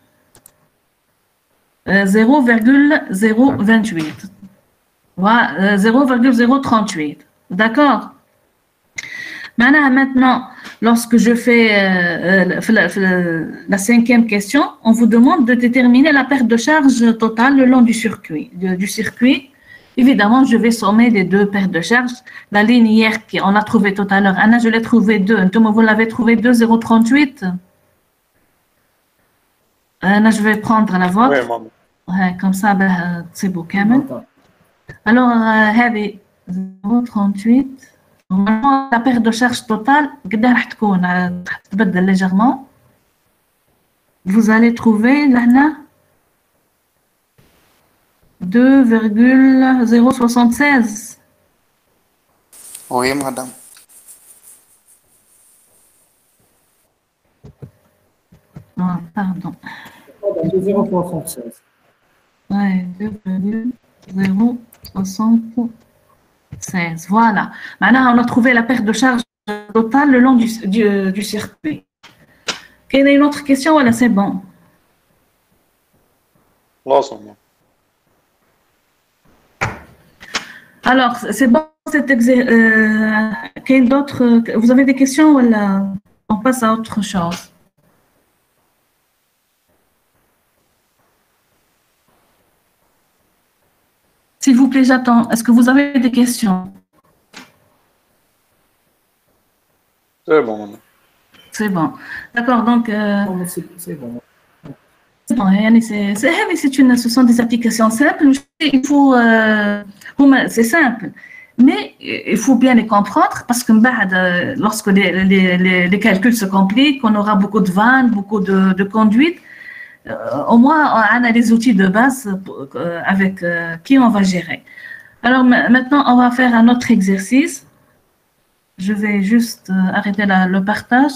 0,028. Voilà, 0,038. D'accord? Maintenant, lorsque je fais la cinquième question, on vous demande de déterminer la perte de charge totale le long du circuit. Évidemment, je vais sommer les deux pertes de charge. La ligne hier qu'on a trouvée tout à l'heure, Anna, je l'ai trouvée 2. Vous l'avez trouvée 2,038. Anna, je vais prendre la vôtre. Oui, maman. Comme ça, c'est beau quand même. Alors, 0,38. Normalement, la perte de charge totale, légèrement. Vous allez trouver là 2,076. Oui, madame. pardon. 0,76. Ouais, 2,076. Voilà. Maintenant, on a trouvé la perte de charge totale le long du circuit. Quelle est une autre question? Voilà, c'est bon. لازم. Alors, c'est bon cet quel d'autres? Vous avez des questions? Voilà. On passe à autre chose. S'il vous plaît, j'attends. Est-ce que vous avez des questions? C'est bon. C'est bon. D'accord, donc... C'est bon. C'est bon, يعني ce sont des applications simples. Il faut, c'est simple, mais il faut bien les comprendre parce que lorsque les calculs se compliquent, on aura beaucoup de vannes, beaucoup de conduites. Au moins, on a les outils de base avec qui on va gérer. Alors maintenant, on va faire un autre exercice. Je vais juste arrêter le partage.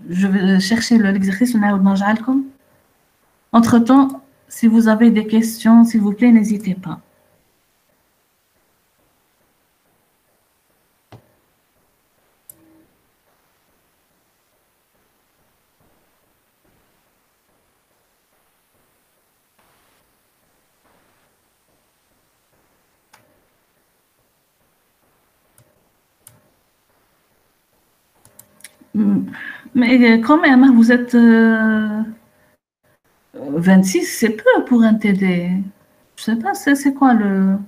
Je vais chercher l'exercice. Entre-temps, si vous avez des questions, s'il vous plaît, n'hésitez pas. Mais quand même, vous êtes 26, c'est peu pour un TD. Je sais pas, c'est quoi le...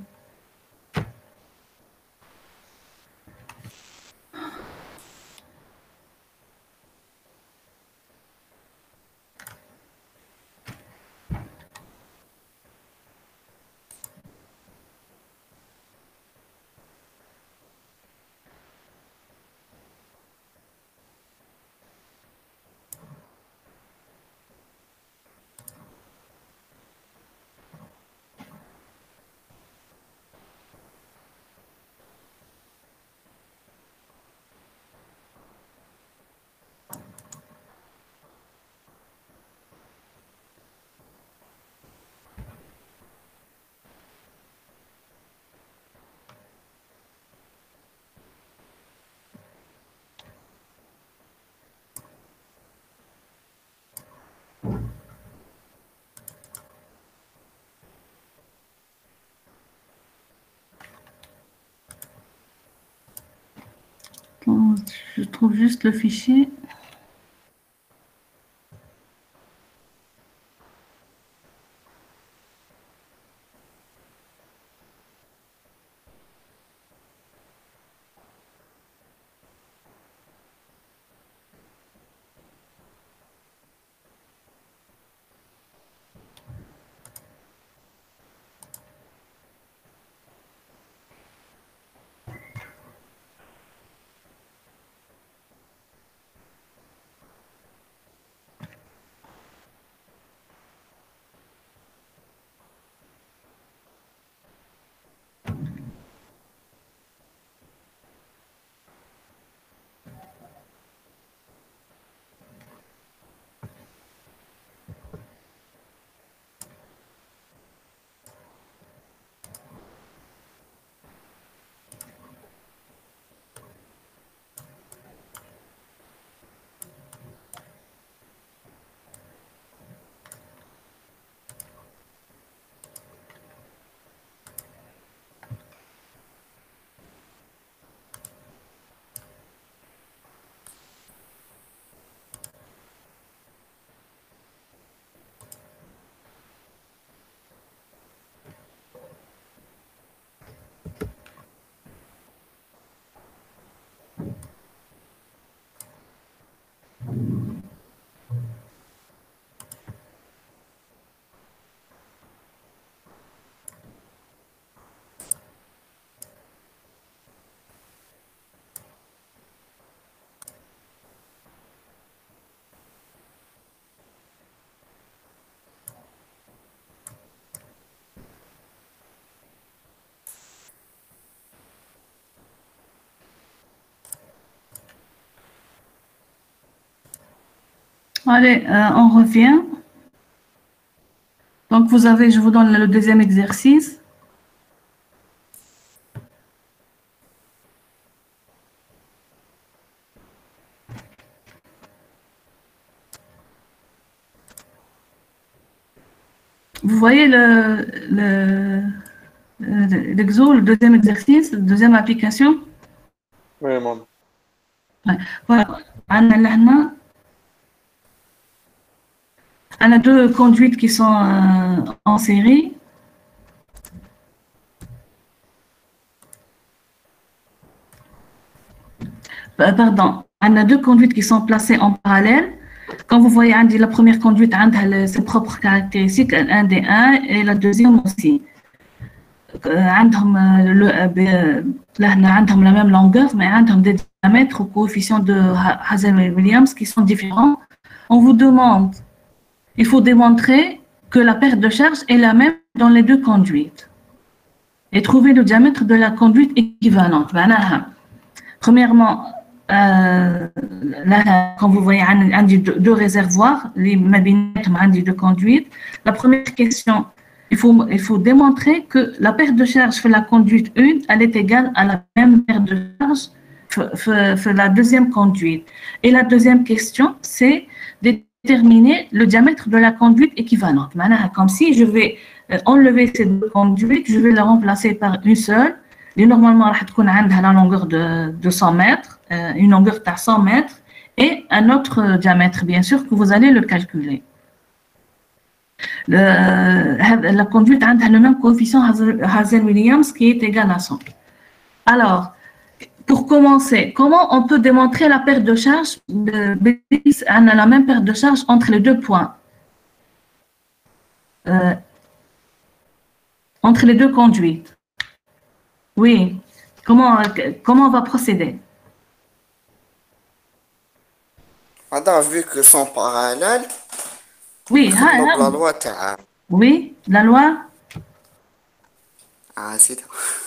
Bon, je trouve juste le fichier. Allez, on revient. Donc, je vous donne le deuxième exercice. Vous voyez l'exo, le deuxième exercice, la deuxième application? Oui, maman. Ouais. Voilà. On a deux conduites qui sont en série. Pardon, on a deux conduites qui sont placées en parallèle. Quand vous voyez, la première conduite a ses propres caractéristiques, un des un, et la deuxième aussi. عندهم la même longueur, mais عندهم des diamètres ou coefficients de Hazen-Williams qui sont différents. On vous demande, il faut démontrer que la perte de charge est la même dans les deux conduites et trouver le diamètre de la conduite équivalente. Premièrement, là, quand vous voyez deux réservoirs, les deux conduites, la première question, il faut démontrer que la perte de charge pour la conduite 1, elle est égale à la même perte de charge pour la deuxième conduite. Et la deuxième question, c'est déterminer le diamètre de la conduite équivalente. Comme si je vais enlever ces deux conduites, je vais la remplacer par une seule. Et normalement, elle a la longueur de 100 mètres, une longueur de 100 mètres, et un autre diamètre, bien sûr, que vous allez le calculer. La conduite a le même coefficient Hazen-Williams qui est égal à 100. Alors, pour commencer, comment on peut démontrer la perte de charge on a la même perte de charge entre les deux points, entre les deux conduites? Oui, comment on va procéder? Madame, vu que sont parallèles, oui, la loi oui, la loi. Ah, c'est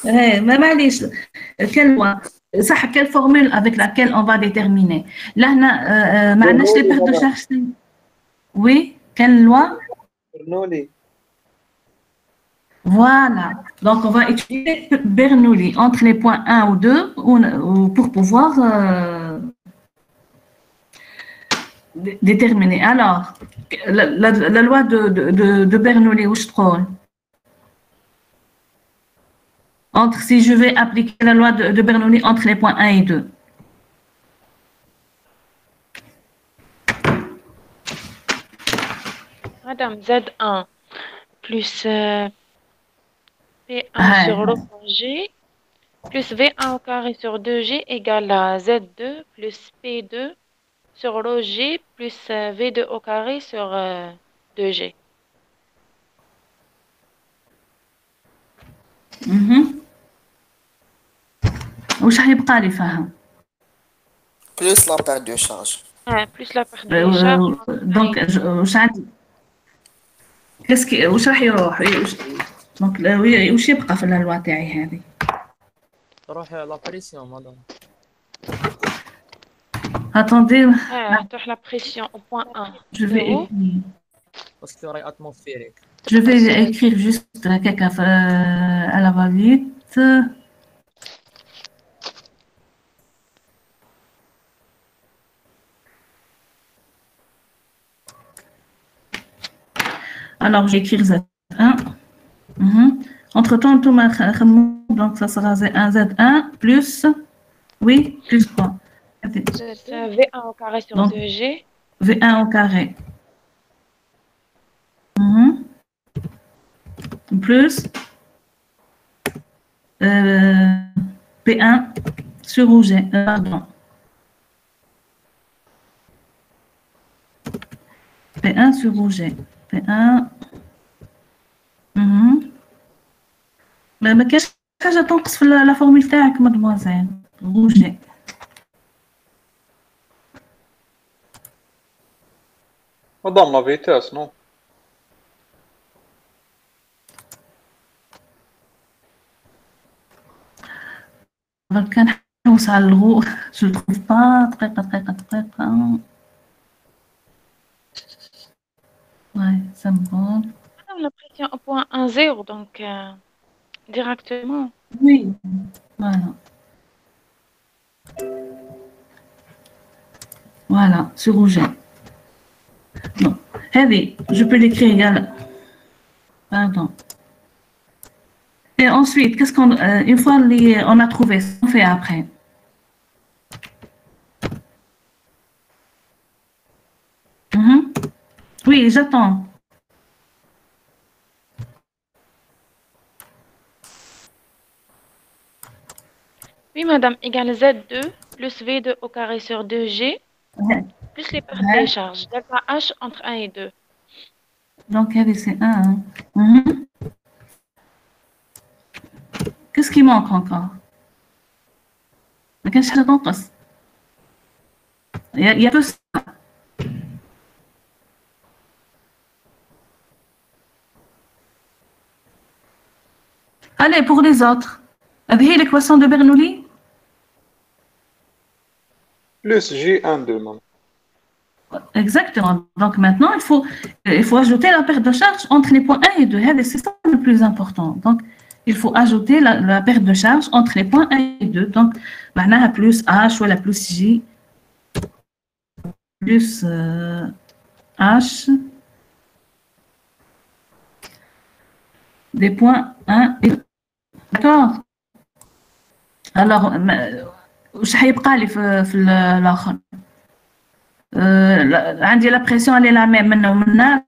Mais quelle loi? Ça, quelle formule avec laquelle on va déterminer? Là, les pertes de charge. Oui, quelle loi? Bernoulli. Voilà. Donc, on va utiliser Bernoulli entre les points 1 ou 2 pour pouvoir déterminer. Alors, la loi de Bernoulli, où je trouve? Si je vais appliquer la loi de Bernoulli entre les points 1 et 2. Madame, Z1 plus P1 sur rho G plus V1 au carré sur 2G égale à Z2 plus P2 sur rho G plus V2 au carré sur 2G. وش هيبقى لي فاهم؟ Plus la perte de charge. Plus la perte de charge. Donc, وش عندي؟ وش راح يروح؟ دونك وش يبقى في اللوا تاعي هذه؟ تروح لا بريسيون مدام. Attendez. تروح la pression au point 1. Je vais écrire. Parce qu'il y aurait atmosphérique. Je vais écrire juste à la va-vite. Alors, j'écris Z1. Entre-temps, donc ça sera Z1, Z1 plus, oui, plus quoi? V1 au carré sur donc, 2G. V1 au carré. Plus P1 sur rouge. Pardon. P1 sur rouge. P1. ما كاينش حاجه تنقص في لا فورمول تاعك مدموزيل rouge. Madame, la vitesse, non? كان نحوس على الغو جو trouve pas دقيقة symbole. La pression au point 1,0, donc directement. Oui, voilà. Voilà, sur rouge. Non, heavy, je peux l'écrire égal. Pardon. Et ensuite, qu'est-ce qu'on, une fois on a trouvé, ce qu'on fait après? Oui, j'attends. Oui, madame, égale Z2 plus V2 au carré sur 2G plus les pertes des charges. Delta H entre 1 et 2. Donc, c'est 1. Qu'est-ce qui manque encore? Il y a que ça. Allez, pour les autres. هذه l'équation de Bernoulli? Plus J1,2, maman. Exactement. Donc maintenant, il faut ajouter la perte de charge entre les points 1 et 2. C'est ça le plus important. Donc, il faut ajouter la perte de charge entre les points 1 et 2. Donc, maintenant, plus H ou la plus J plus H des points 1 et 2. D'accord? Alors, واش حيبقى لي في الاخر؟ عندي لا بريسيون اللي لا ميم منا ومنا.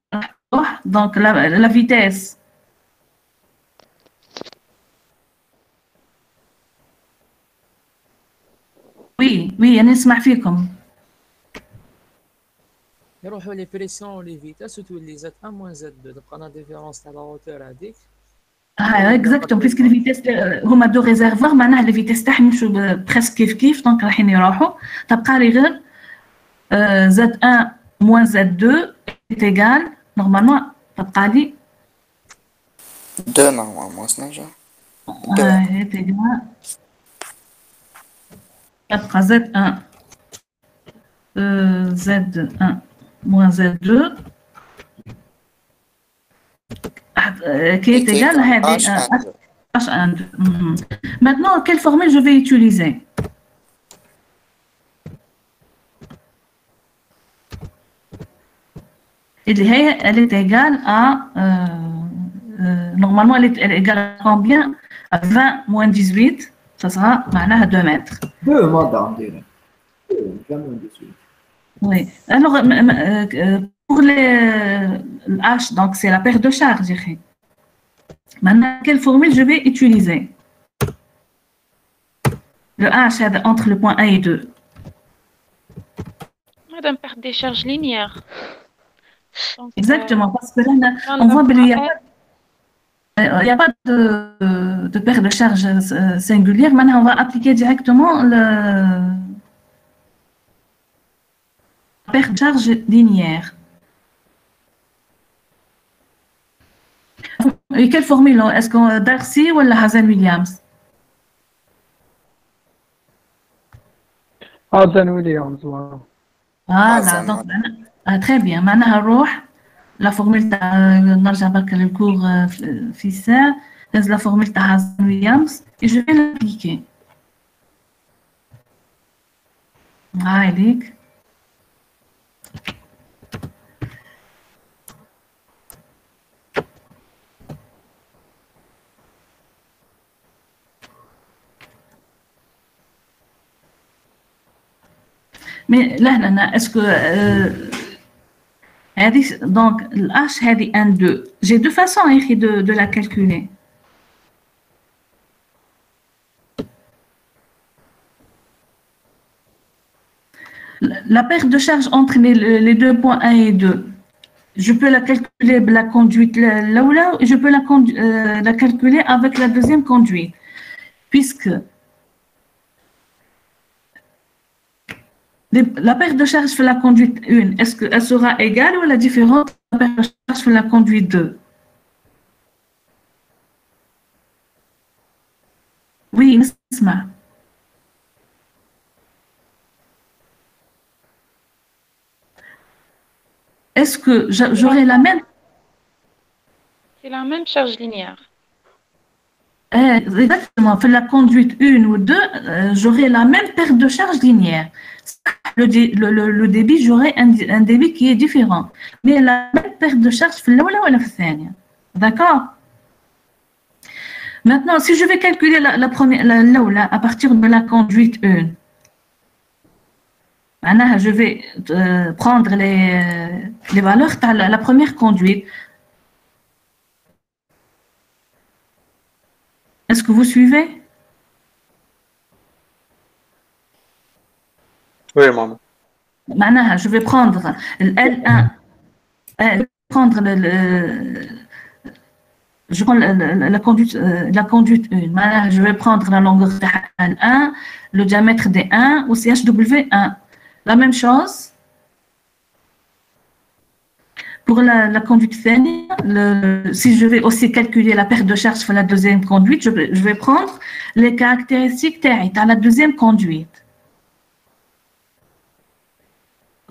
دونك لا فيتيس وي انا نسمع فيكم. يروحوا لي بريسيون ولي فيتاس وتولي زاد 1 موان زاد 2 تبقى لا ديفيرونس تاع لا هوتور هذيك. اكزاكتوم بيسك لي فيتيس هما دو ريزيرفوار معناها لي فيتيس تاعهم يمشوا بريسك كيف دونك رايحين يروحوا. تبقى لي غير زاد 1 موان زاد 2 est égal normalement تبقى لي 2 normalement سنجا est égal تبقى زاد 1 زاد 1 موان زاد 2 qui est égal à H1. Maintenant, quelle formule je vais utiliser? Elle est égale à, normalement, elle est égale à combien? À 20 moins 18, ça sera à 2 mètres. 2, madame. 20 moins 18. Oui. Alors, pour les H, donc c'est la perte de charge. Maintenant, quelle formule je vais utiliser? Le H entre le point 1 et 2. Madame, perte des charges linéaires. Donc, exactement, parce que là, on voit qu'il n'y a pas de perte de charge singulière. Maintenant, on va appliquer directement la perte de charge linéaire. Et quelle formule? Est-ce qu'on Darcy ou la Hazen-Williams? Hazen-Williams, voilà. Voilà, donc, très bien. Maintenant, la formule نرجع برك للكور في الساعة. La formule de Hazen-Williams et je vais l'appliquer. عليك. Mais là, est-ce que donc l'H هذه 1 2 j'ai deux façons de la calculer. La perte de charge entre les deux points 1 et 2, je peux la calculer la conduite là et je peux la calculer avec la deuxième conduite, puisque la perte de charge sur la conduite 1, est-ce qu'elle sera égale ou la différente de la perte de charge sur la conduite 2? Oui, Nisma. Est-ce que j'aurai la même? C'est la même charge linéaire. Exactement. Pour la conduite 1 ou 2, j'aurai la même perte de charge linéaire. Le débit, j'aurai un débit qui est différent. Mais la même perte de charge, d'accord? Maintenant, si je vais calculer la première, à partir de la conduite 1, je vais prendre les valeurs de la première conduite. Est-ce que vous suivez? Oui, maman. Je vais prendre le L1, je prends la conduite 1. Je vais prendre la longueur de L1, le diamètre D1 ou CHW1. La même chose pour la conduite féminine. Si je vais aussi calculer la perte de charge pour la deuxième conduite, je vais prendre les caractéristiques de la deuxième conduite.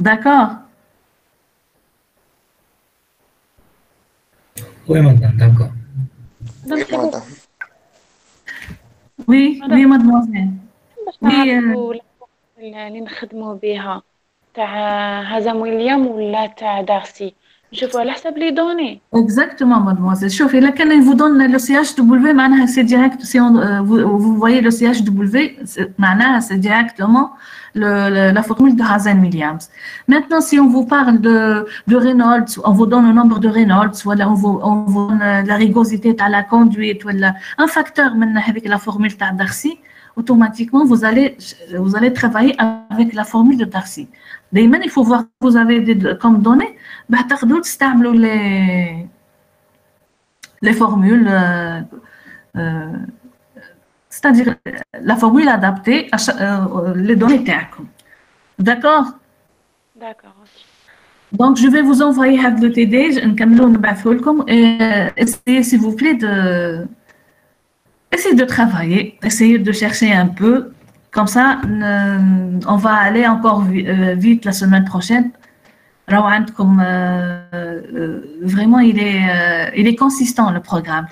D'accord? Oui, madame, d'accord. Oui, madame. Oui, oui, mademoiselle. Oui. اللي نخدموا بها تاع هازم ويليام ولا تاع دارسي نشوفوا على حسب لي دوني. Exactement, mademoiselle. شوفي لكن il vous donne le CHW معناها c'est direct. Si vous voyez le CHW معناها c'est directement la formule de Hazen-Williams. Maintenant, si on vous parle de Reynolds, on vous donne le nombre de Reynolds, voilà, on vous donne la rigosité de la conduite, voilà, un facteur maintenant avec la formule de Darcy, automatiquement, vous allez travailler avec la formule de Darcy. D'ailleurs, il faut voir que vous avez comme données, les formules, c'est-à-dire la formule adaptée à les données TACOM. D'accord? D'accord. Donc, je vais vous envoyer le TD, et essayez, s'il vous plaît, essayez de travailler, essayez de chercher un peu. Comme ça, on va aller encore vite la semaine prochaine. Vraiment, il est consistant, le programme.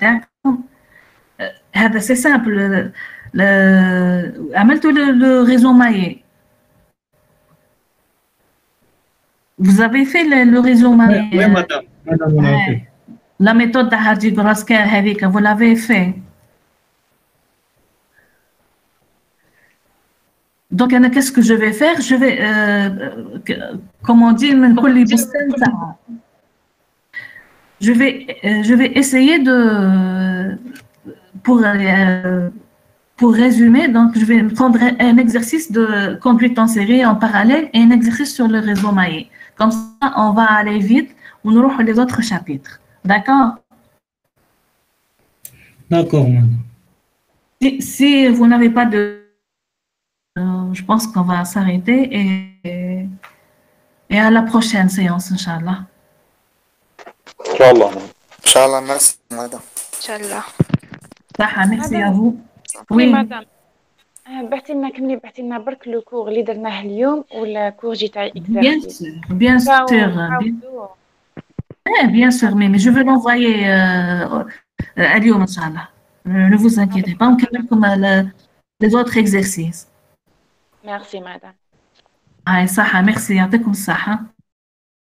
C'est simple. عملتوا le réseau maillé. Vous avez fait le réseau maillé. Oui, madame. Madame, on a fait. La méthode de Hardy Brasker, vous l'avez fait. Donc, qu'est-ce que je vais faire? Je vais, comment dire, je vais essayer de, pour résumer, donc je vais prendre un exercice de conduite en série en parallèle et un exercice sur le réseau maillé. Comme ça, on va aller vite, on aura les autres chapitres. D'accord? D'accord, madame. Si vous n'avez pas de... je pense qu'on va s'arrêter et à la prochaine séance, Inch'Allah. Inch'Allah. Inch'Allah, merci, madame. Inch'Allah. Merci à vous. Oui, madame. بعتي لنا برك لو كور اللي درناه اليوم ولا كور جي تاع اكزارسيس. Bien sûr. Bien sûr, mais je vais l'envoyer اليوم إن شاء الله. Ne vous inquiétez pas, on calme comme les autres exercices. Merci, madame. صحة، merci, يعطيكم الصحة.